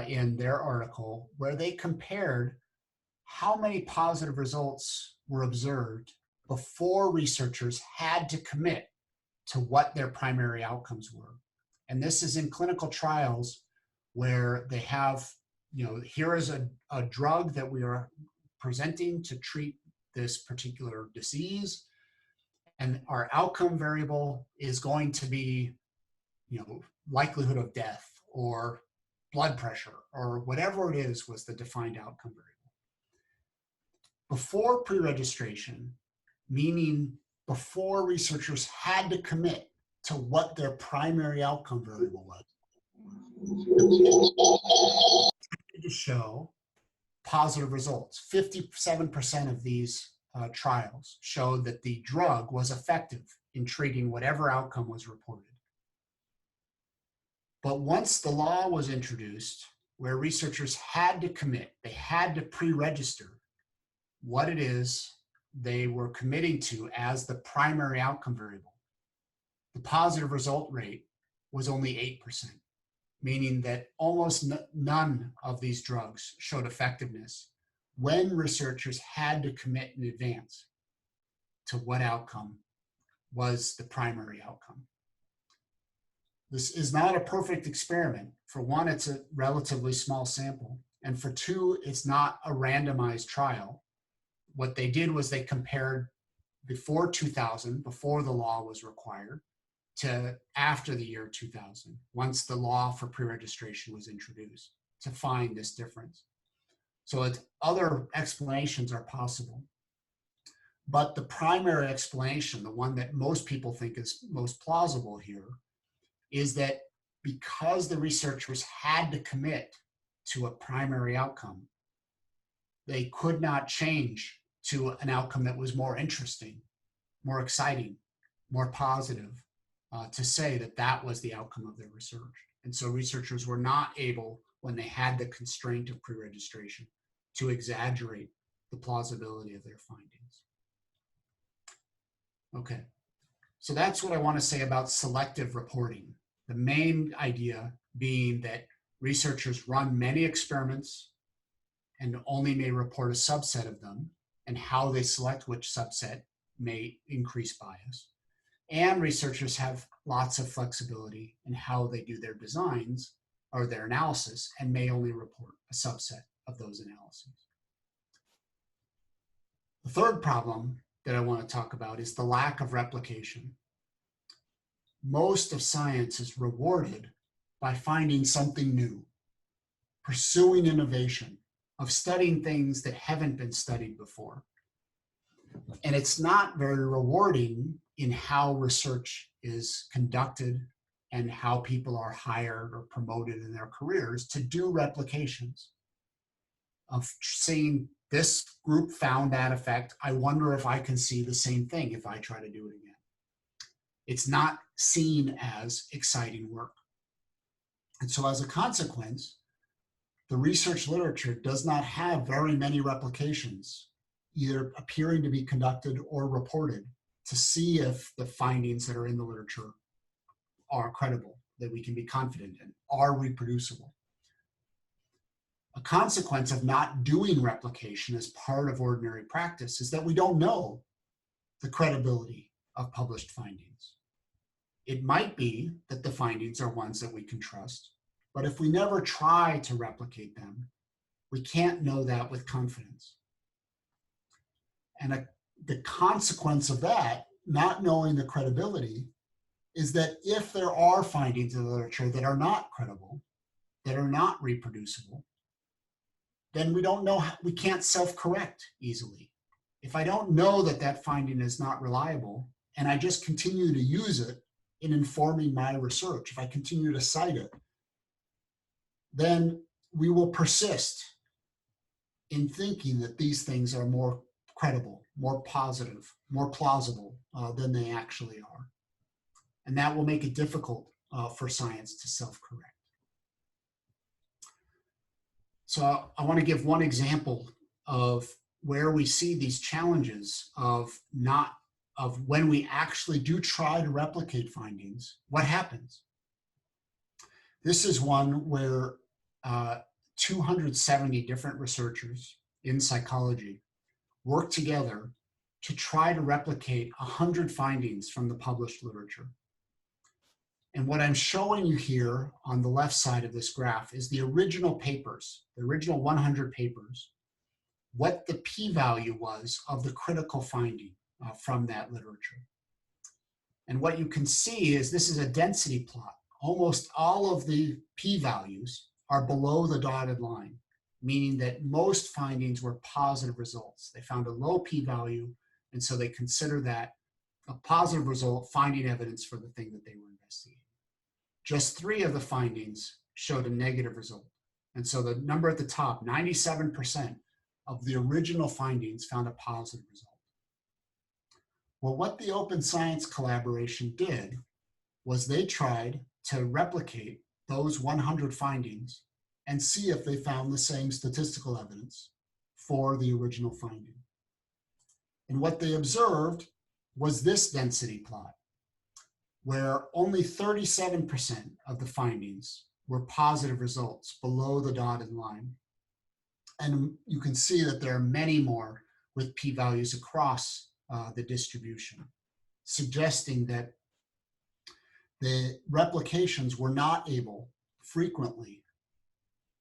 in their article, where they compared how many positive results were observed before researchers had to commit to what their primary outcomes were. And this is in clinical trials where they have, here is a drug that we are presenting to treat this particular disease, and our outcome variable is going to be, likelihood of death or blood pressure or whatever it is was the defined outcome variable. Before pre-registration, meaning before researchers had to commit to what their primary outcome variable was, to show positive results. 57% of these trials showed that the drug was effective in treating whatever outcome was reported. But once the law was introduced, where researchers had to commit, they had to pre-register what it is they were committing to as the primary outcome variable, the positive result rate was only 8%, meaning that almost none of these drugs showed effectiveness when researchers had to commit in advance to what outcome was the primary outcome. This is not a perfect experiment. For one, it's a relatively small sample. And for two, it's not a randomized trial. What they did was they compared before 2000, before the law was required, to after the year 2000, once the law for pre-registration was introduced, to find this difference. So other explanations are possible. But the primary explanation, the one that most people think is most plausible here, is that because the researchers had to commit to a primary outcome, they could not change to an outcome that was more interesting, more exciting, more positive, to say that that was the outcome of their research. And so researchers were not able, when they had the constraint of pre-registration, to exaggerate the plausibility of their findings. Okay, so that's what I want to say about selective reporting. The main idea being that researchers run many experiments and only may report a subset of them, and how they select which subset may increase bias. And researchers have lots of flexibility in how they do their designs or their analysis, and may only report a subset of those analyses. The third problem that I want to talk about is the lack of replication. Most of science is rewarded by finding something new, pursuing innovation, of studying things that haven't been studied before. And it's not very rewarding in how research is conducted and how people are hired or promoted in their careers to do replications of saying, this group found that effect. I wonder if I can see the same thing if I try to do it again. It's not seen as exciting work. And so as a consequence, the research literature does not have very many replications, either appearing to be conducted or reported, to see if the findings that are in the literature are credible, that we can be confident in, are reproducible. A consequence of not doing replication as part of ordinary practice is that we don't know the credibility of published findings. It might be that the findings are ones that we can trust, but if we never try to replicate them, we can't know that with confidence. And the consequence of that, not knowing the credibility, is that if there are findings in the literature that are not credible, that are not reproducible, then we don't know, we can't self-correct easily. If I don't know that that finding is not reliable, and I just continue to use it in informing my research, if I continue to cite it, then we will persist in thinking that these things are more credible, more positive, more plausible than they actually are. And that will make it difficult for science to self-correct. So I want to give one example of where we see these challenges of when we actually do try to replicate findings, what happens? This is one where 270 different researchers in psychology work together to try to replicate 100 findings from the published literature. And what I'm showing you here on the left side of this graph is the original papers, the original 100 papers, what the p-value was of the critical finding from that literature. And what you can see is this is a density plot. Almost all of the p-values are below the dotted line, meaning that most findings were positive results. They found a low p-value, and so they consider that a positive result, finding evidence for the thing that they were investigating. Just 3 of the findings showed a negative result. And so the number at the top, 97% of the original findings found a positive result. Well, what the Open Science collaboration did was they tried to replicate those 100 findings and see if they found the same statistical evidence for the original finding. And what they observed was this density plot, where only 37% of the findings were positive results below the dotted line. And you can see that there are many more with p-values across the distribution, suggesting that the replications were not able frequently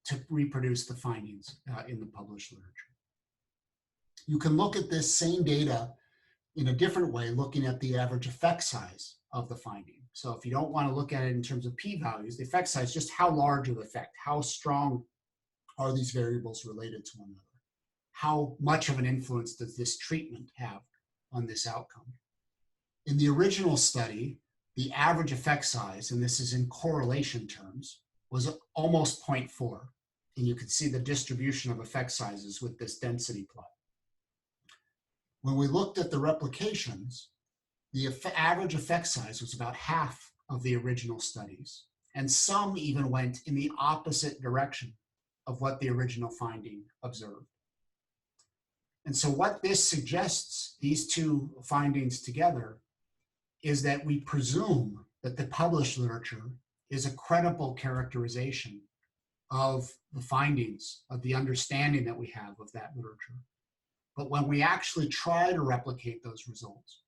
to reproduce the findings in the published literature. You can look at this same data in a different way, looking at the average effect size of the finding. So if you don't want to look at it in terms of p-values, the effect size, just how large of the effect, how strong are these variables related to one another? How much of an influence does this treatment have on this outcome? In the original study, the average effect size, and this is in correlation terms, was almost 0.4. And you can see the distribution of effect sizes with this density plot. When we looked at the replications, the average effect size was about half of the original studies. And some even went in the opposite direction of what the original finding observed. And so what this suggests, these two findings together, is that we presume that the published literature is a credible characterization of the findings, of the understanding that we have of that literature. But when we actually try to replicate those results,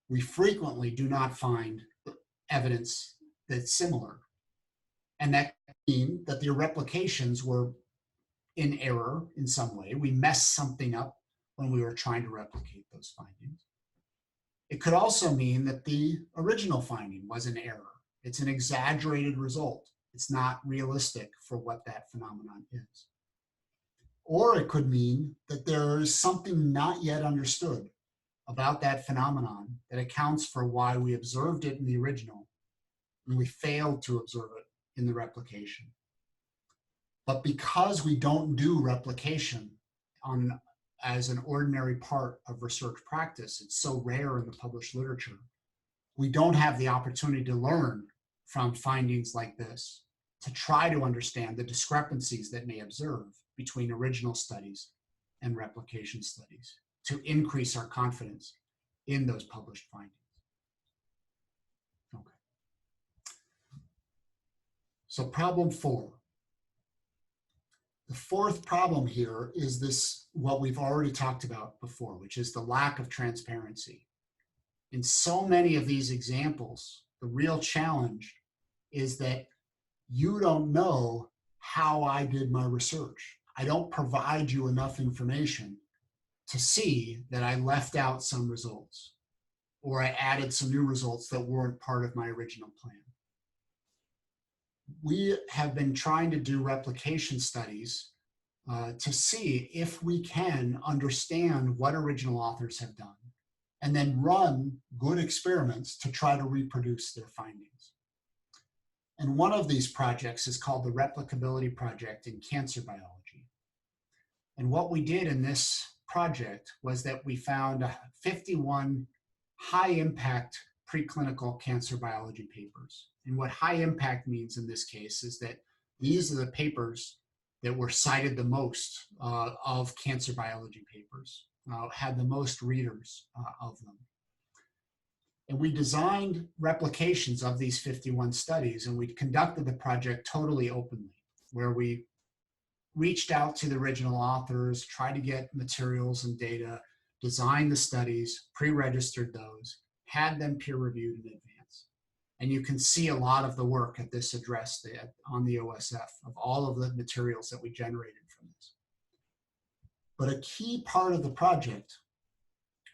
we frequently do not find evidence that's similar. And that means that the replications were in error in some way. We messed something up when we were trying to replicate those findings. It could also mean that the original finding was an error. It's an exaggerated result. It's not realistic for what that phenomenon is. Or it could mean that there is something not yet understood about that phenomenon that accounts for why we observed it in the original and we failed to observe it in the replication. But because we don't do replication as an ordinary part of research practice, it's so rare in the published literature, we don't have the opportunity to learn from findings like this to try to understand the discrepancies that may observe between original studies and replication studies to increase our confidence in those published findings. Okay. So problem 4. The fourth problem here is this, what we've already talked about before, which is the lack of transparency. In so many of these examples, the real challenge is that you don't know how I did my research. I don't provide you enough information to see that I left out some results or I added some new results that weren't part of my original plan. We have been trying to do replication studies to see if we can understand what original authors have done and then run good experiments to try to reproduce their findings. And one of these projects is called the Replicability Project in Cancer Biology. And what we did in this project was that we found 51 high-impact preclinical cancer biology papers. And what high impact means in this case is that these are the papers that were cited the most of cancer biology papers, had the most readers of them. And we designed replications of these 51 studies, and we conducted the project totally openly, where we reached out to the original authors, tried to get materials and data, designed the studies, pre-registered those, had them peer-reviewed in advance. And you can see a lot of the work at this address on the OSF of all of the materials that we generated from this. But a key part of the project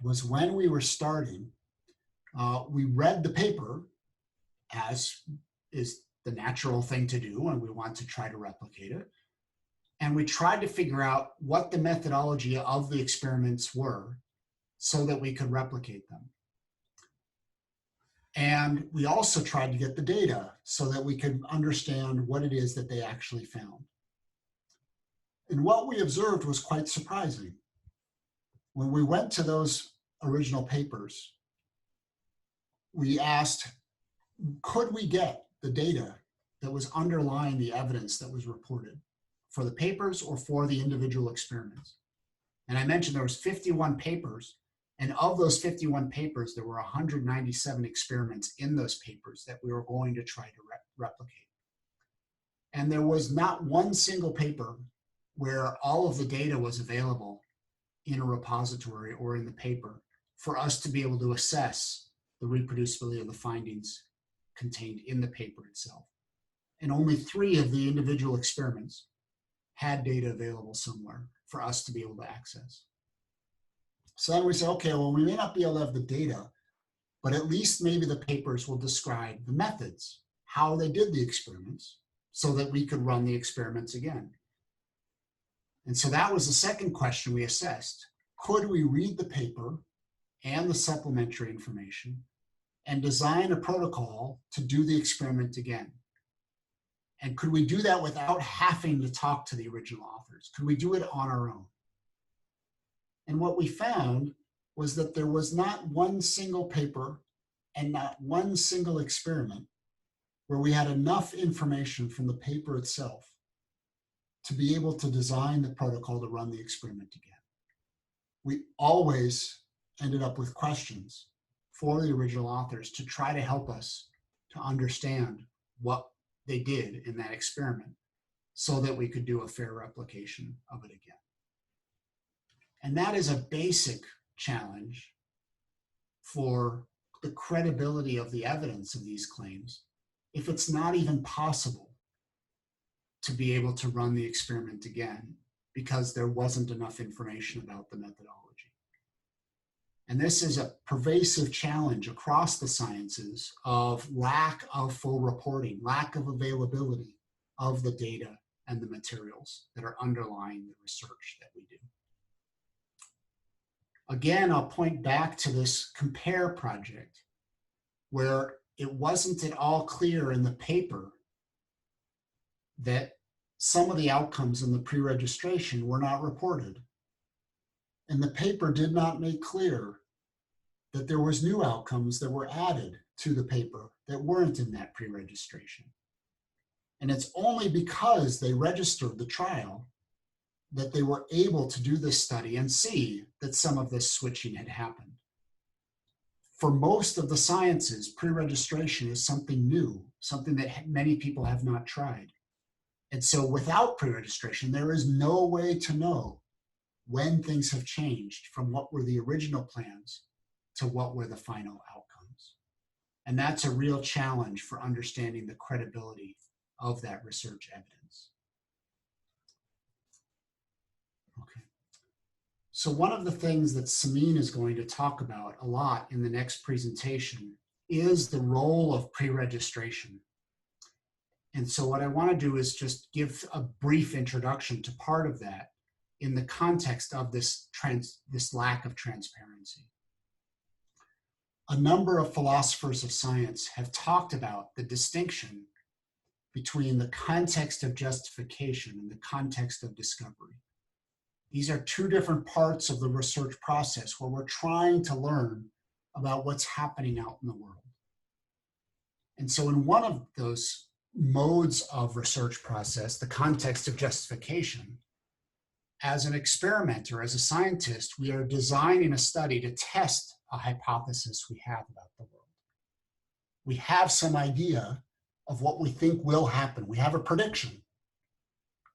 was when we were starting, we read the paper, as is the natural thing to do, and we want to try to replicate it. And we tried to figure out what the methodology of the experiments were so that we could replicate them. And we also tried to get the data so that we could understand what it is that they actually found. And what we observed was quite surprising. When we went to those original papers, we asked, could we get the data that was underlying the evidence that was reported for the papers or for the individual experiments? And I mentioned there was 51 papers, and of those 51 papers, there were 197 experiments in those papers that we were going to try to replicate. And there was not one single paper where all of the data was available in a repository or in the paper for us to be able to assess the reproducibility of the findings contained in the paper itself. And only 3 of the individual experiments had data available somewhere for us to be able to access. So then we said, okay, well, we may not be able to have the data, but at least maybe the papers will describe the methods, how they did the experiments, so that we could run the experiments again. And so that was the second question we assessed. Could we read the paper and the supplementary information and design a protocol to do the experiment again? And could we do that without having to talk to the original authors? Could we do it on our own? And what we found was that there was not one single paper and not one single experiment where we had enough information from the paper itself to be able to design the protocol to run the experiment again. We always ended up with questions for the original authors to try to help us to understand what they did in that experiment so that we could do a fair replication of it again. And that is a basic challenge for the credibility of the evidence of these claims, if it's not even possible to be able to run the experiment again because there wasn't enough information about the methodology. And this is a pervasive challenge across the sciences of lack of full reporting, lack of availability of the data and the materials that are underlying the research that we do. Again, I'll point back to this COMPARE project where it wasn't at all clear in the paper that some of the outcomes in the pre-registration were not reported. And the paper did not make clear that there was new outcomes that were added to the paper that weren't in that pre-registration. And it's only because they registered the trial that they were able to do this study and see that some of this switching had happened. For most of the sciences, pre-registration is something new, something that many people have not tried. And so without pre-registration, there is no way to know when things have changed from what were the original plans to what were the final outcomes. And that's a real challenge for understanding the credibility of that research evidence. Okay. So one of the things that Samin is going to talk about a lot in the next presentation is the role of pre-registration. And so what I want to do is just give a brief introduction to part of that in the context of this lack of transparency. A number of philosophers of science have talked about the distinction between the context of justification and the context of discovery. These are 2 different parts of the research process where we're trying to learn about what's happening out in the world. And so in one of those modes of research process, the context of justification, as an experimenter, as a scientist, we are designing a study to test a hypothesis we have about the world. We have some idea of what we think will happen. We have a prediction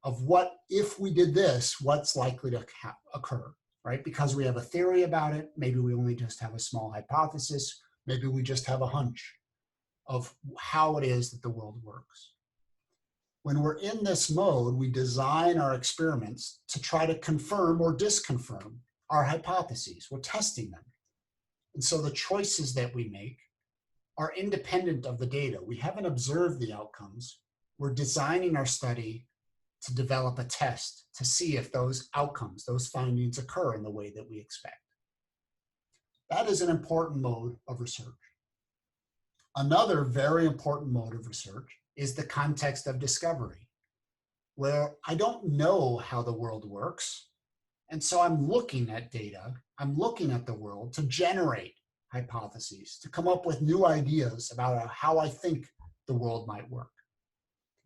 of what, if we did this, what's likely to occur, right? Because we have a theory about it. Maybe we only just have a small hypothesis. Maybe we just have a hunch of how it is that the world works. When we're in this mode, we design our experiments to try to confirm or disconfirm our hypotheses. We're testing them. And so the choices that we make are independent of the data. We haven't observed the outcomes. We're designing our study to develop a test to see if those outcomes, those findings occur in the way that we expect. That is an important mode of research. Another very important mode of research is the context of discovery, where I don't know how the world works. And so I'm looking at data, I'm looking at the world to generate hypotheses, to come up with new ideas about how I think the world might work.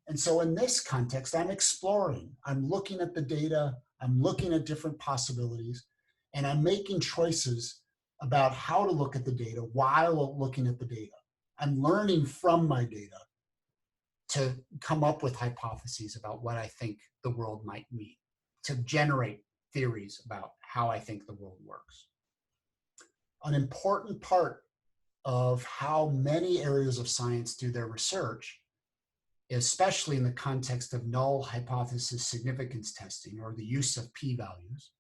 And so in this context, I'm exploring, I'm looking at the data, I'm looking at different possibilities, and I'm making choices about how to look at the data while looking at the data. I'm learning from my data to come up with hypotheses about what I think the world might mean, to generate theories about how I think the world works. An important part of how many areas of science do their research, especially in the context of null hypothesis significance testing or the use of p-values,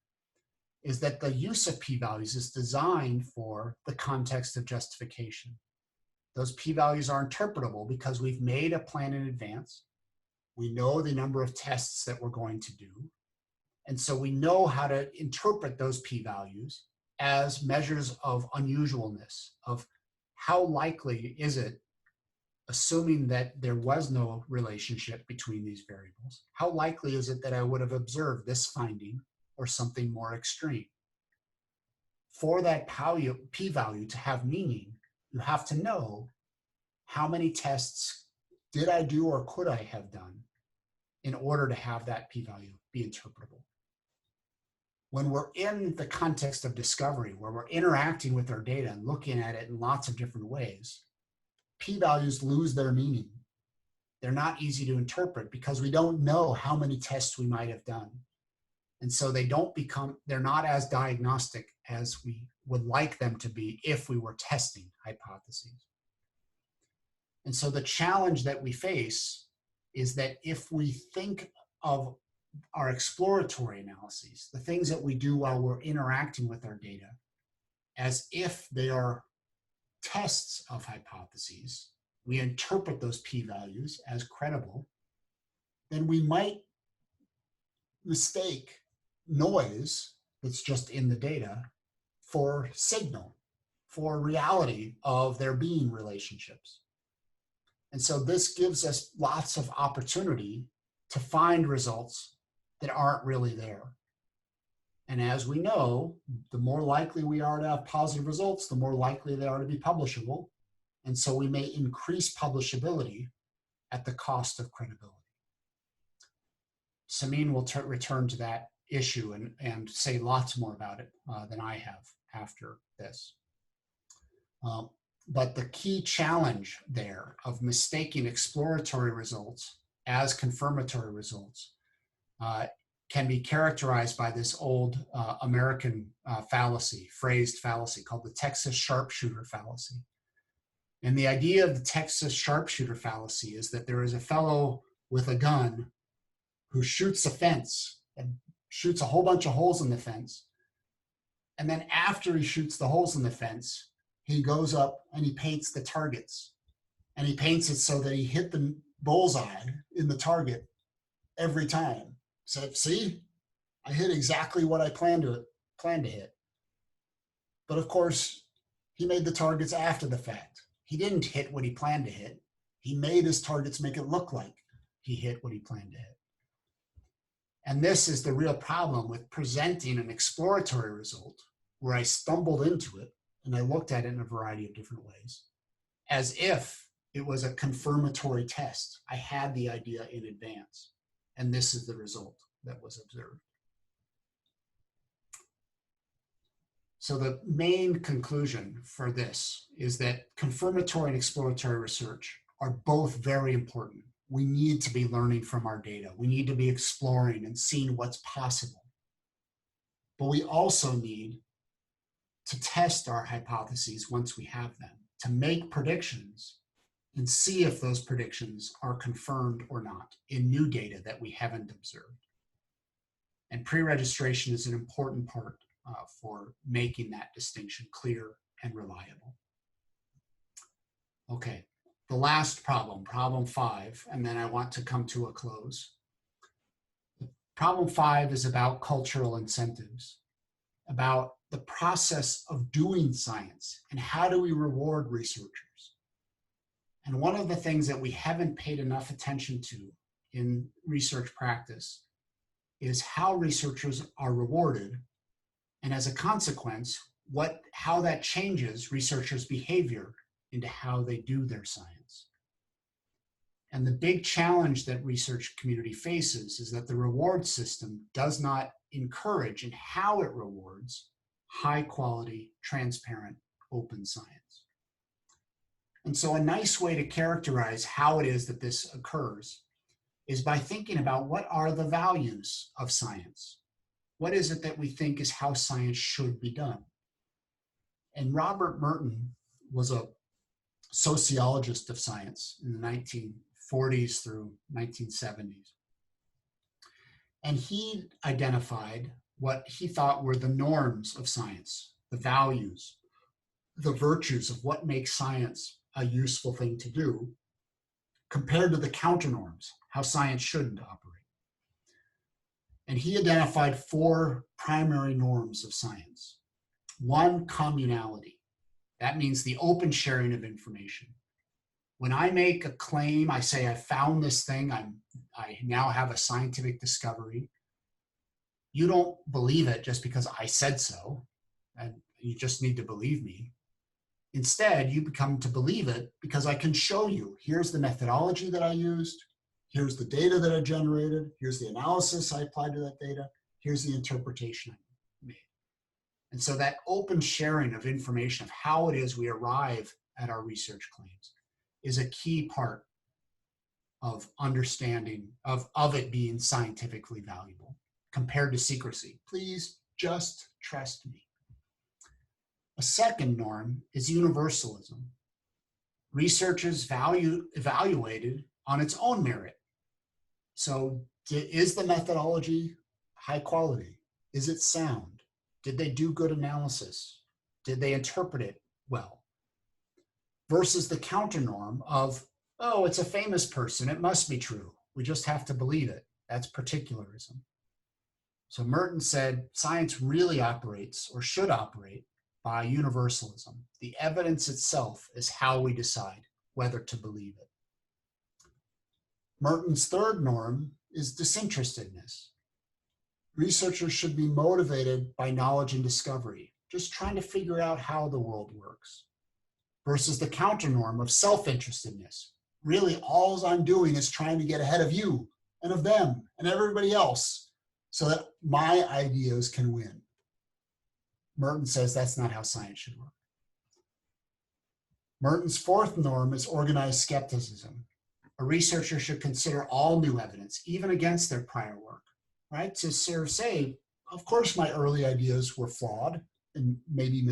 is that the use of p-values is designed for the context of justification. Those p-values are interpretable because we've made a plan in advance. We know the number of tests that we're going to do. And so we know how to interpret those p-values as measures of unusualness, of how likely is it, assuming that there was no relationship between these variables, how likely is it that I would have observed this finding or something more extreme? For that p-value to have meaning, you have to know how many tests did I do or could I have done in order to have that p-value be interpretable. When we're in the context of discovery, where we're interacting with our data and looking at it in lots of different ways, p-values lose their meaning. They're not easy to interpret because we don't know how many tests we might have done. And so they're not as diagnostic as we would like them to be if we were testing hypotheses. And so the challenge that we face is that if we think of our exploratory analyses, the things that we do while we're interacting with our data, as if they are tests of hypotheses, we interpret those p-values as credible, then we might mistake noise that's just in the data for signal, for reality of there being relationships. And so this gives us lots of opportunity to find results that aren't really there. And as we know, the more likely we are to have positive results, the more likely they are to be publishable. And so we may increase publishability at the cost of credibility. Samin will return to that issue and say lots more about it than I have after this. But the key challenge there of mistaking exploratory results as confirmatory results can be characterized by this old American phrased fallacy called the Texas sharpshooter fallacy. And the idea of the Texas sharpshooter fallacy is that there is a fellow with a gun who shoots a fence and shoots a whole bunch of holes in the fence. And then after he shoots the holes in the fence, he goes up and he paints the targets. And he paints it so that he hit the bullseye in the target every time. So see, I hit exactly what I planned to hit. But of course, he made the targets after the fact. He didn't hit what he planned to hit. He made his targets make it look like he hit what he planned to hit. And this is the real problem with presenting an exploratory result where I stumbled into it and I looked at it in a variety of different ways, as if It was a confirmatory test. I had the idea in advance, and this is the result that was observed. So the main conclusion for this is that confirmatory and exploratory research are both very important. We need to be learning from our data. We need to be exploring and seeing what's possible. But we also need to test our hypotheses once we have them, to make predictions and see if those predictions are confirmed or not in new data that we haven't observed. And pre-registration is an important part for making that distinction clear and reliable. Okay, the last problem, problem 5, and then I want to come to a close. Problem 5 is about cultural incentives, about the process of doing science and how do we reward researchers. And one of the things that we haven't paid enough attention to in research practice is how researchers are rewarded, and as a consequence, how that changes researchers' behavior into how they do their science. And the big challenge that research community faces is that the reward system does not encourage in how it rewards high quality, transparent, open science. And so a nice way to characterize how it is that this occurs is by thinking about what are the values of science. What is it that we think is how science should be done? And Robert Merton was a sociologist of science in the 1940s through 1970s. And he identified what he thought were the norms of science, the values, the virtues of what makes science a useful thing to do, compared to the counter norms, how science shouldn't operate. And he identified 4 primary norms of science. 1, communality. That means the open sharing of information. When I make a claim, I say I found this thing, I now have a scientific discovery. You don't believe it just because I said so, and you just need to believe me. Instead, you become to believe it because I can show you, here's the methodology that I used, here's the data that I generated, here's the analysis I applied to that data, here's the interpretation I made. And so that open sharing of information of how it is we arrive at our research claims is a key part of understanding of it being scientifically valuable compared to secrecy. Please just trust me. A second norm is universalism. Researchers evaluated on its own merit. So is the methodology high quality? Is it sound? Did they do good analysis? Did they interpret it well? Versus the counter norm of, oh, it's a famous person, it must be true. We just have to believe it. That's particularism. So Merton said science really operates or should operate by universalism. The evidence itself is how we decide whether to believe it. Merton's third norm is disinterestedness. Researchers should be motivated by knowledge and discovery, just trying to figure out how the world works. Versus the counter norm of self-interestedness. Really, all I'm doing is trying to get ahead of you and of them and everybody else so that my ideas can win. Merton says that's not how science should work. Merton's fourth norm is organized skepticism. A researcher should consider all new evidence, even against their prior work, right? To sort of say, of course my early ideas were flawed and maybe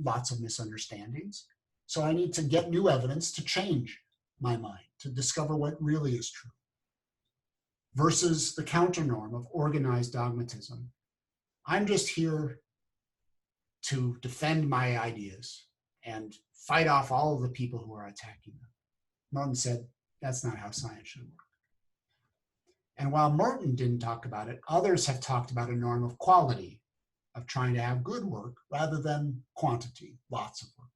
lots of misunderstandings. So I need to get new evidence to change my mind, to discover what really is true. Versus the counter norm of organized dogmatism. I'm just here to defend my ideas and fight off all of the people who are attacking them. Merton said, that's not how science should work. And while Merton didn't talk about it, others have talked about a norm of quality, of trying to have good work rather than quantity, lots of work.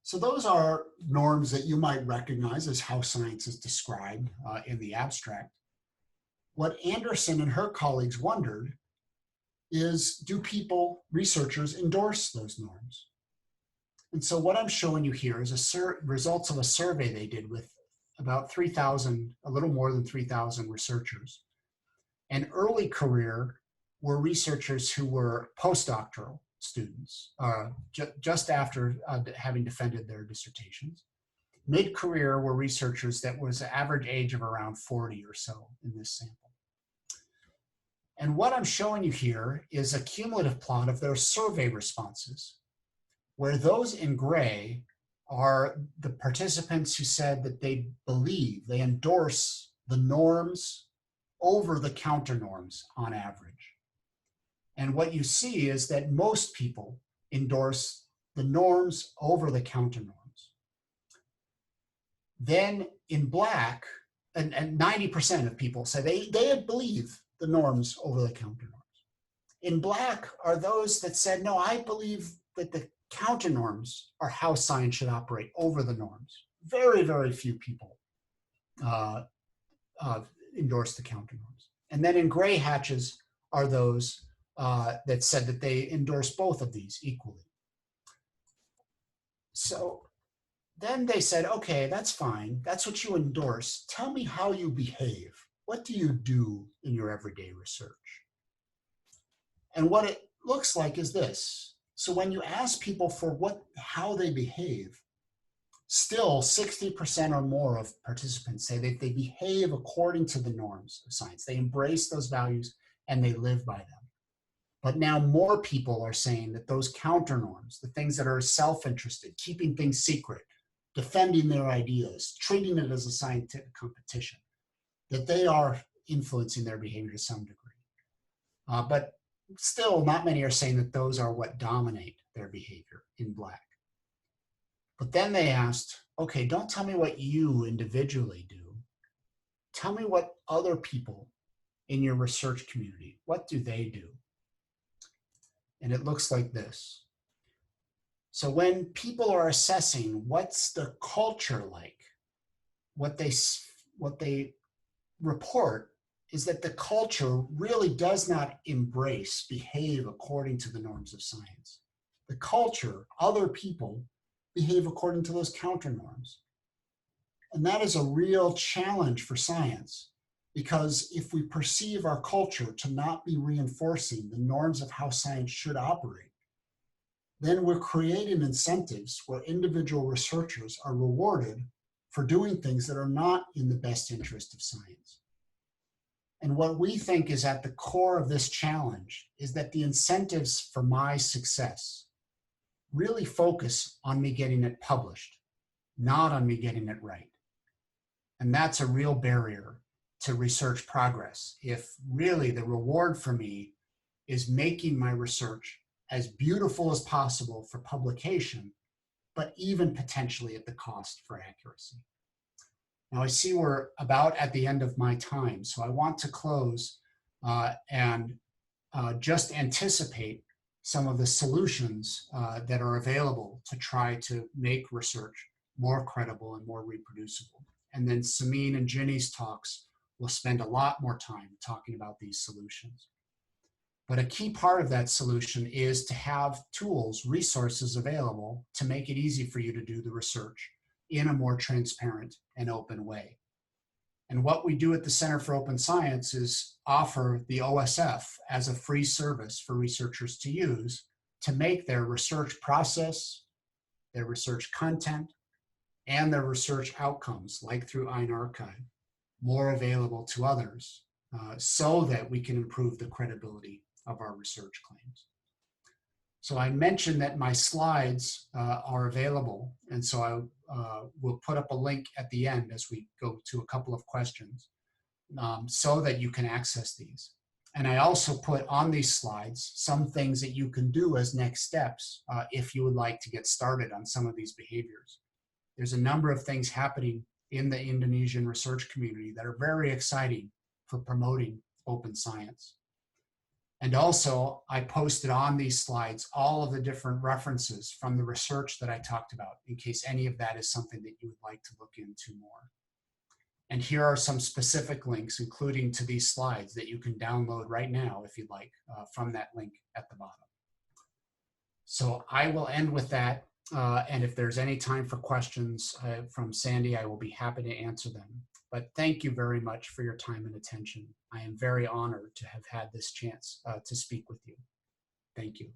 So those are norms that you might recognize as how science is described in the abstract. What Anderson and her colleagues wondered is, do researchers endorse those norms? And so what I'm showing you here is results of a survey they did with about 3,000, a little more than 3,000 researchers. And early career were researchers who were postdoctoral students, just after having defended their dissertations. Mid-career were researchers that was an average age of around 40 or so in this sample. And what I'm showing you here is a cumulative plot of their survey responses, where those in gray are the participants who said that they believe, they endorse the norms over the counter norms on average. And what you see is that most people endorse the norms over the counter norms. Then in black, and 90% of people say they believe the norms over the counter norms. In black are those that said, no, I believe that the counter norms are how science should operate over the norms. Very, very few people endorse the counter norms. And then in gray hatches are those that said that they endorse both of these equally. So then they said, okay, that's fine. That's what you endorse. Tell me how you behave. What do you do in your everyday research? And what it looks like is this. So when you ask people for how they behave, still 60% or more of participants say that they behave according to the norms of science. They embrace those values and they live by them. But now more people are saying that those counter norms, the things that are self-interested, keeping things secret, defending their ideas, treating it as a scientific competition, that they are influencing their behavior to some degree. But still, not many are saying that those are what dominate their behavior in black. But then they asked, okay, don't tell me what you individually do. Tell me what other people in your research community, what do they do? And it looks like this. So when people are assessing what's the culture like, what they report is that the culture really does not behave according to the norms of science. The culture, other people, behave according to those counter norms. And that is a real challenge for science, because if we perceive our culture to not be reinforcing the norms of how science should operate, then we're creating incentives where individual researchers are rewarded for doing things that are not in the best interest of science. And what we think is at the core of this challenge is that the incentives for my success really focus on me getting it published, not on me getting it right. And that's a real barrier to research progress. If really the reward for me is making my research as beautiful as possible for publication, but even potentially at the cost for accuracy. Now I see we're about at the end of my time, so I want to close and just anticipate some of the solutions that are available to try to make research more credible and more reproducible. And then Samin and Ginny's talks will spend a lot more time talking about these solutions. But a key part of that solution is to have tools, resources available to make it easy for you to do the research in a more transparent and open way. And what we do at the Center for Open Science is offer the OSF as a free service for researchers to use to make their research process, their research content, and their research outcomes, like through iArchive, more available to others so that we can improve the credibility of our research claims. So I mentioned that my slides are available, and so I will put up a link at the end as we go to a couple of questions so that you can access these. And I also put on these slides some things that you can do as next steps if you would like to get started on some of these behaviors. There's a number of things happening in the Indonesian research community that are very exciting for promoting open science. And also, I posted on these slides all of the different references from the research that I talked about, in case any of that is something that you would like to look into more. And here are some specific links, including to these slides, that you can download right now, if you'd like, from that link at the bottom. So I will end with that. And if there's any time for questions from Sandy, I will be happy to answer them. But thank you very much for your time and attention. I am very honored to have had this chance to speak with you. Thank you.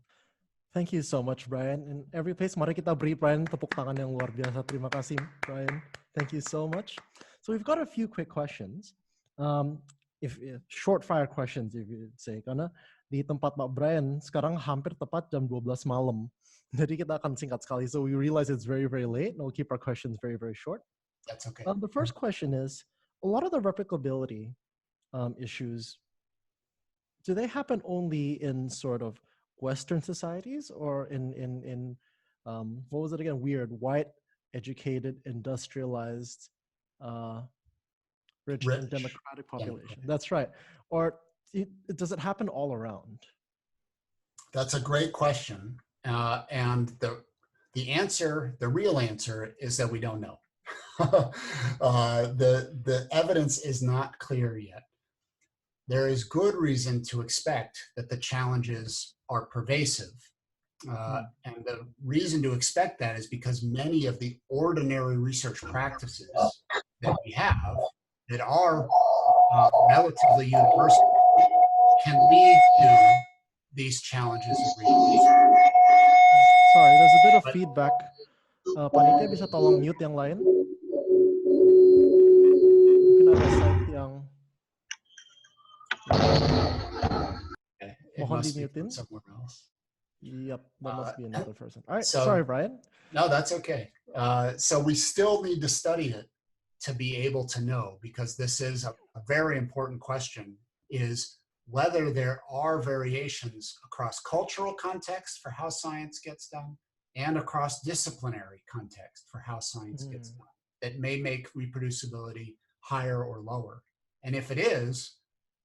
Thank you so much, Brian. In every place, mari kita beri Brian tepuk tangan yang luar biasa. Terima kasih, Brian. Thank you so much. So we've got a few quick questions. If short fire questions, if you say, karena di tempat Pak Brian sekarang hampir tepat jam 12 malam. Jadi kita akan singkat sekali. So we realize it's very, very late, and we'll keep our questions very, very short. That's okay. The first question is, a lot of the replicability issues, do they happen only in sort of Western societies, or in what was it again? Weird, white, educated, industrialized, rich and democratic population. Yeah. That's right. Or does it happen all around? That's a great question. And the answer, the real answer, is that we don't know. The evidence is not clear yet. There is good reason to expect that the challenges are pervasive. And the reason to expect that is because many of the ordinary research practices that we have that are relatively universal can lead to these challenges. Sorry, there's a bit of feedback. Panitia bisa tolong mute yang lain? Mungkin ada site yang mohon di-mutein. Somewhere else. Yep, that must be another person. All right, so, sorry, Brian. No, that's okay. So we still need to study it to be able to know, because this is a very important question, is whether there are variations across cultural context for how science gets done and across disciplinary context for how science gets done that may make reproducibility higher or lower. And if it is,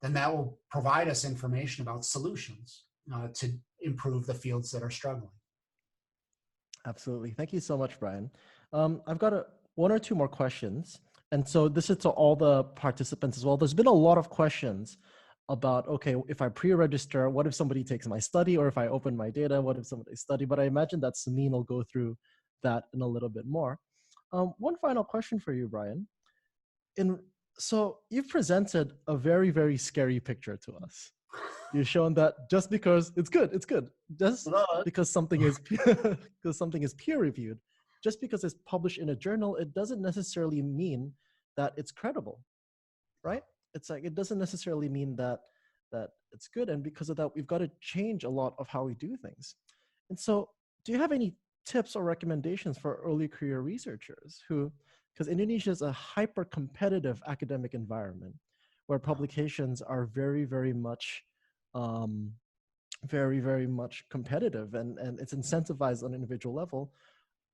then that will provide us information about solutions to improve the fields that are struggling. Absolutely. Thank you so much, Brian. I've got one or two more questions. And so this is to all the participants as well. There's been a lot of questions about, okay, if I pre-register, what if somebody takes my study? Or if I open my data, what if somebody study? But I imagine that Senin will go through that in a little bit more. One final question for you, Brian. So you've presented a very, very scary picture to us. You've shown that just because it's good. Just because something is peer-reviewed, just because it's published in a journal, it doesn't necessarily mean that it's credible, right? It's like, it doesn't necessarily mean that it's good. And because of that, we've got to change a lot of how we do things. And so do you have any tips or recommendations for early career researchers because Indonesia is a hyper-competitive academic environment where publications are very, very much very, very much competitive and it's incentivized on an individual level.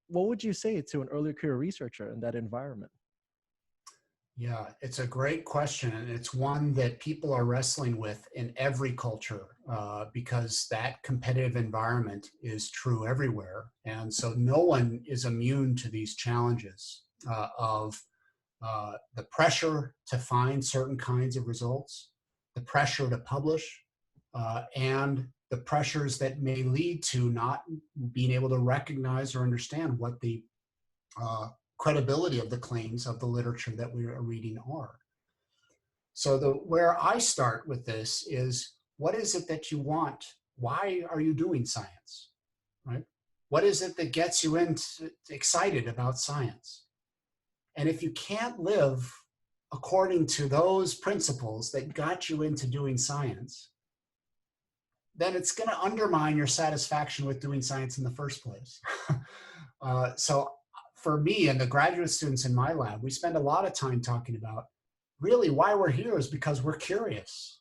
What would you say to an early career researcher in that environment? Yeah, it's a great question. And it's one that people are wrestling with in every culture because that competitive environment is true everywhere. And so no one is immune to these challenges of the pressure to find certain kinds of results, the pressure to publish, and the pressures that may lead to not being able to recognize or understand what the credibility of the claims of the literature that we are reading are. So where I start with this is, what is it that you want? Why are you doing science, right? What is it that gets you excited about science? And if you can't live according to those principles that got you into doing science, then it's going to undermine your satisfaction with doing science in the first place. So for me and the graduate students in my lab, we spend a lot of time talking about really why we're here is because we're curious.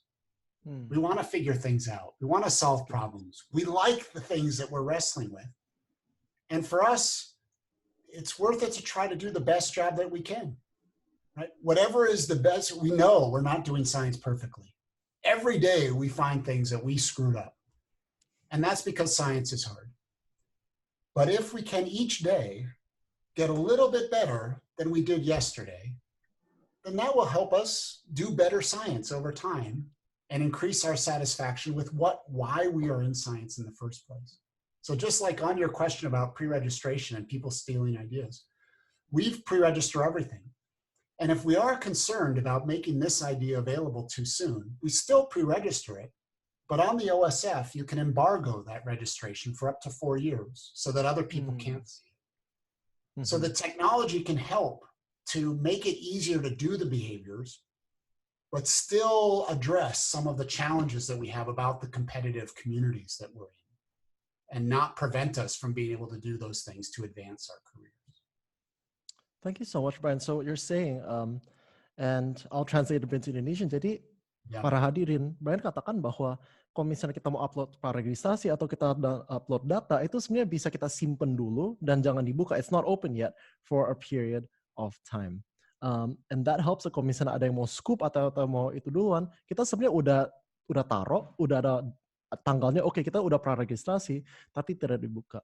We want to figure things out. We want to solve problems. We like the things that we're wrestling with. And for us, it's worth it to try to do the best job that we can, right? Whatever is the best, we know we're not doing science perfectly. Every day we find things that we screwed up. And that's because science is hard. But if we can each day get a little bit better than we did yesterday, then that will help us do better science over time and increase our satisfaction with why we are in science in the first place. So just like on your question about pre-registration and people stealing ideas, we've pre-registered everything. And if we are concerned about making this idea available too soon, we still pre-register it. But on the OSF, you can embargo that registration for up to 4 years so that other people can't see it. So the technology can help to make it easier to do the behaviors, but still address some of the challenges that we have about the competitive communities that we're in, and not prevent us from being able to do those things to advance our careers. Thank you so much, Brian. So what you're saying, and I'll translate it into Indonesian. Jadi, para hadirin, Brian katakan bahwa kalau misalnya kita mau upload praregistrasi atau kita upload data, itu sebenarnya bisa kita simpen dulu dan jangan dibuka. It's not open yet for a period of time. And that helps kalau misalnya ada yang mau scoop atau mau itu duluan, kita sebenarnya udah taruh, udah ada tanggalnya, oke, kita udah praregistrasi, tapi tidak dibuka.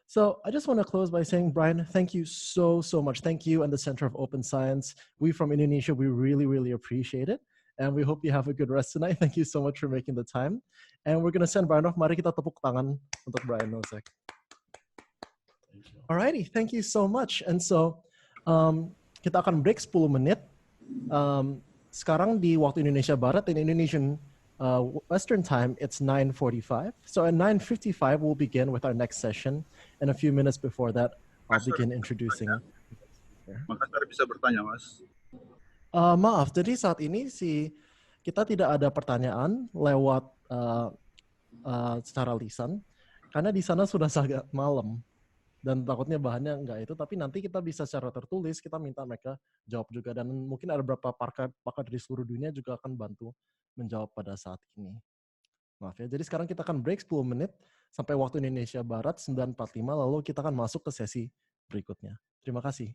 So I just want to close by saying, Brian, thank you so much. Thank you and the Center of Open Science. We from Indonesia, we really appreciate it. And we hope you have a good rest tonight. Thank you so much for making the time. And we're going to send Brian off. Mari kita tepuk tangan untuk Brian Nosek. Alrighty, thank you so much. And so kita akan break 10 menit. Sekarang di waktu Indonesia Barat, in Indonesian Western time, it's 9:45. So at 9:55, we'll begin with our next session. And a few minutes before that, I'll begin introducing. Makassar bisa bertanya, Mas. Maaf, jadi saat ini kita tidak ada pertanyaan lewat secara lisan, karena di sana sudah sangat malam. Dan takutnya bahannya enggak itu, tapi nanti kita bisa secara tertulis, kita minta mereka jawab juga. Dan mungkin ada beberapa pakar dari seluruh dunia juga akan bantu menjawab pada saat ini. Maaf ya, jadi sekarang kita akan break 10 menit sampai waktu Indonesia Barat 9:45, lalu kita akan masuk ke sesi berikutnya. Terima kasih.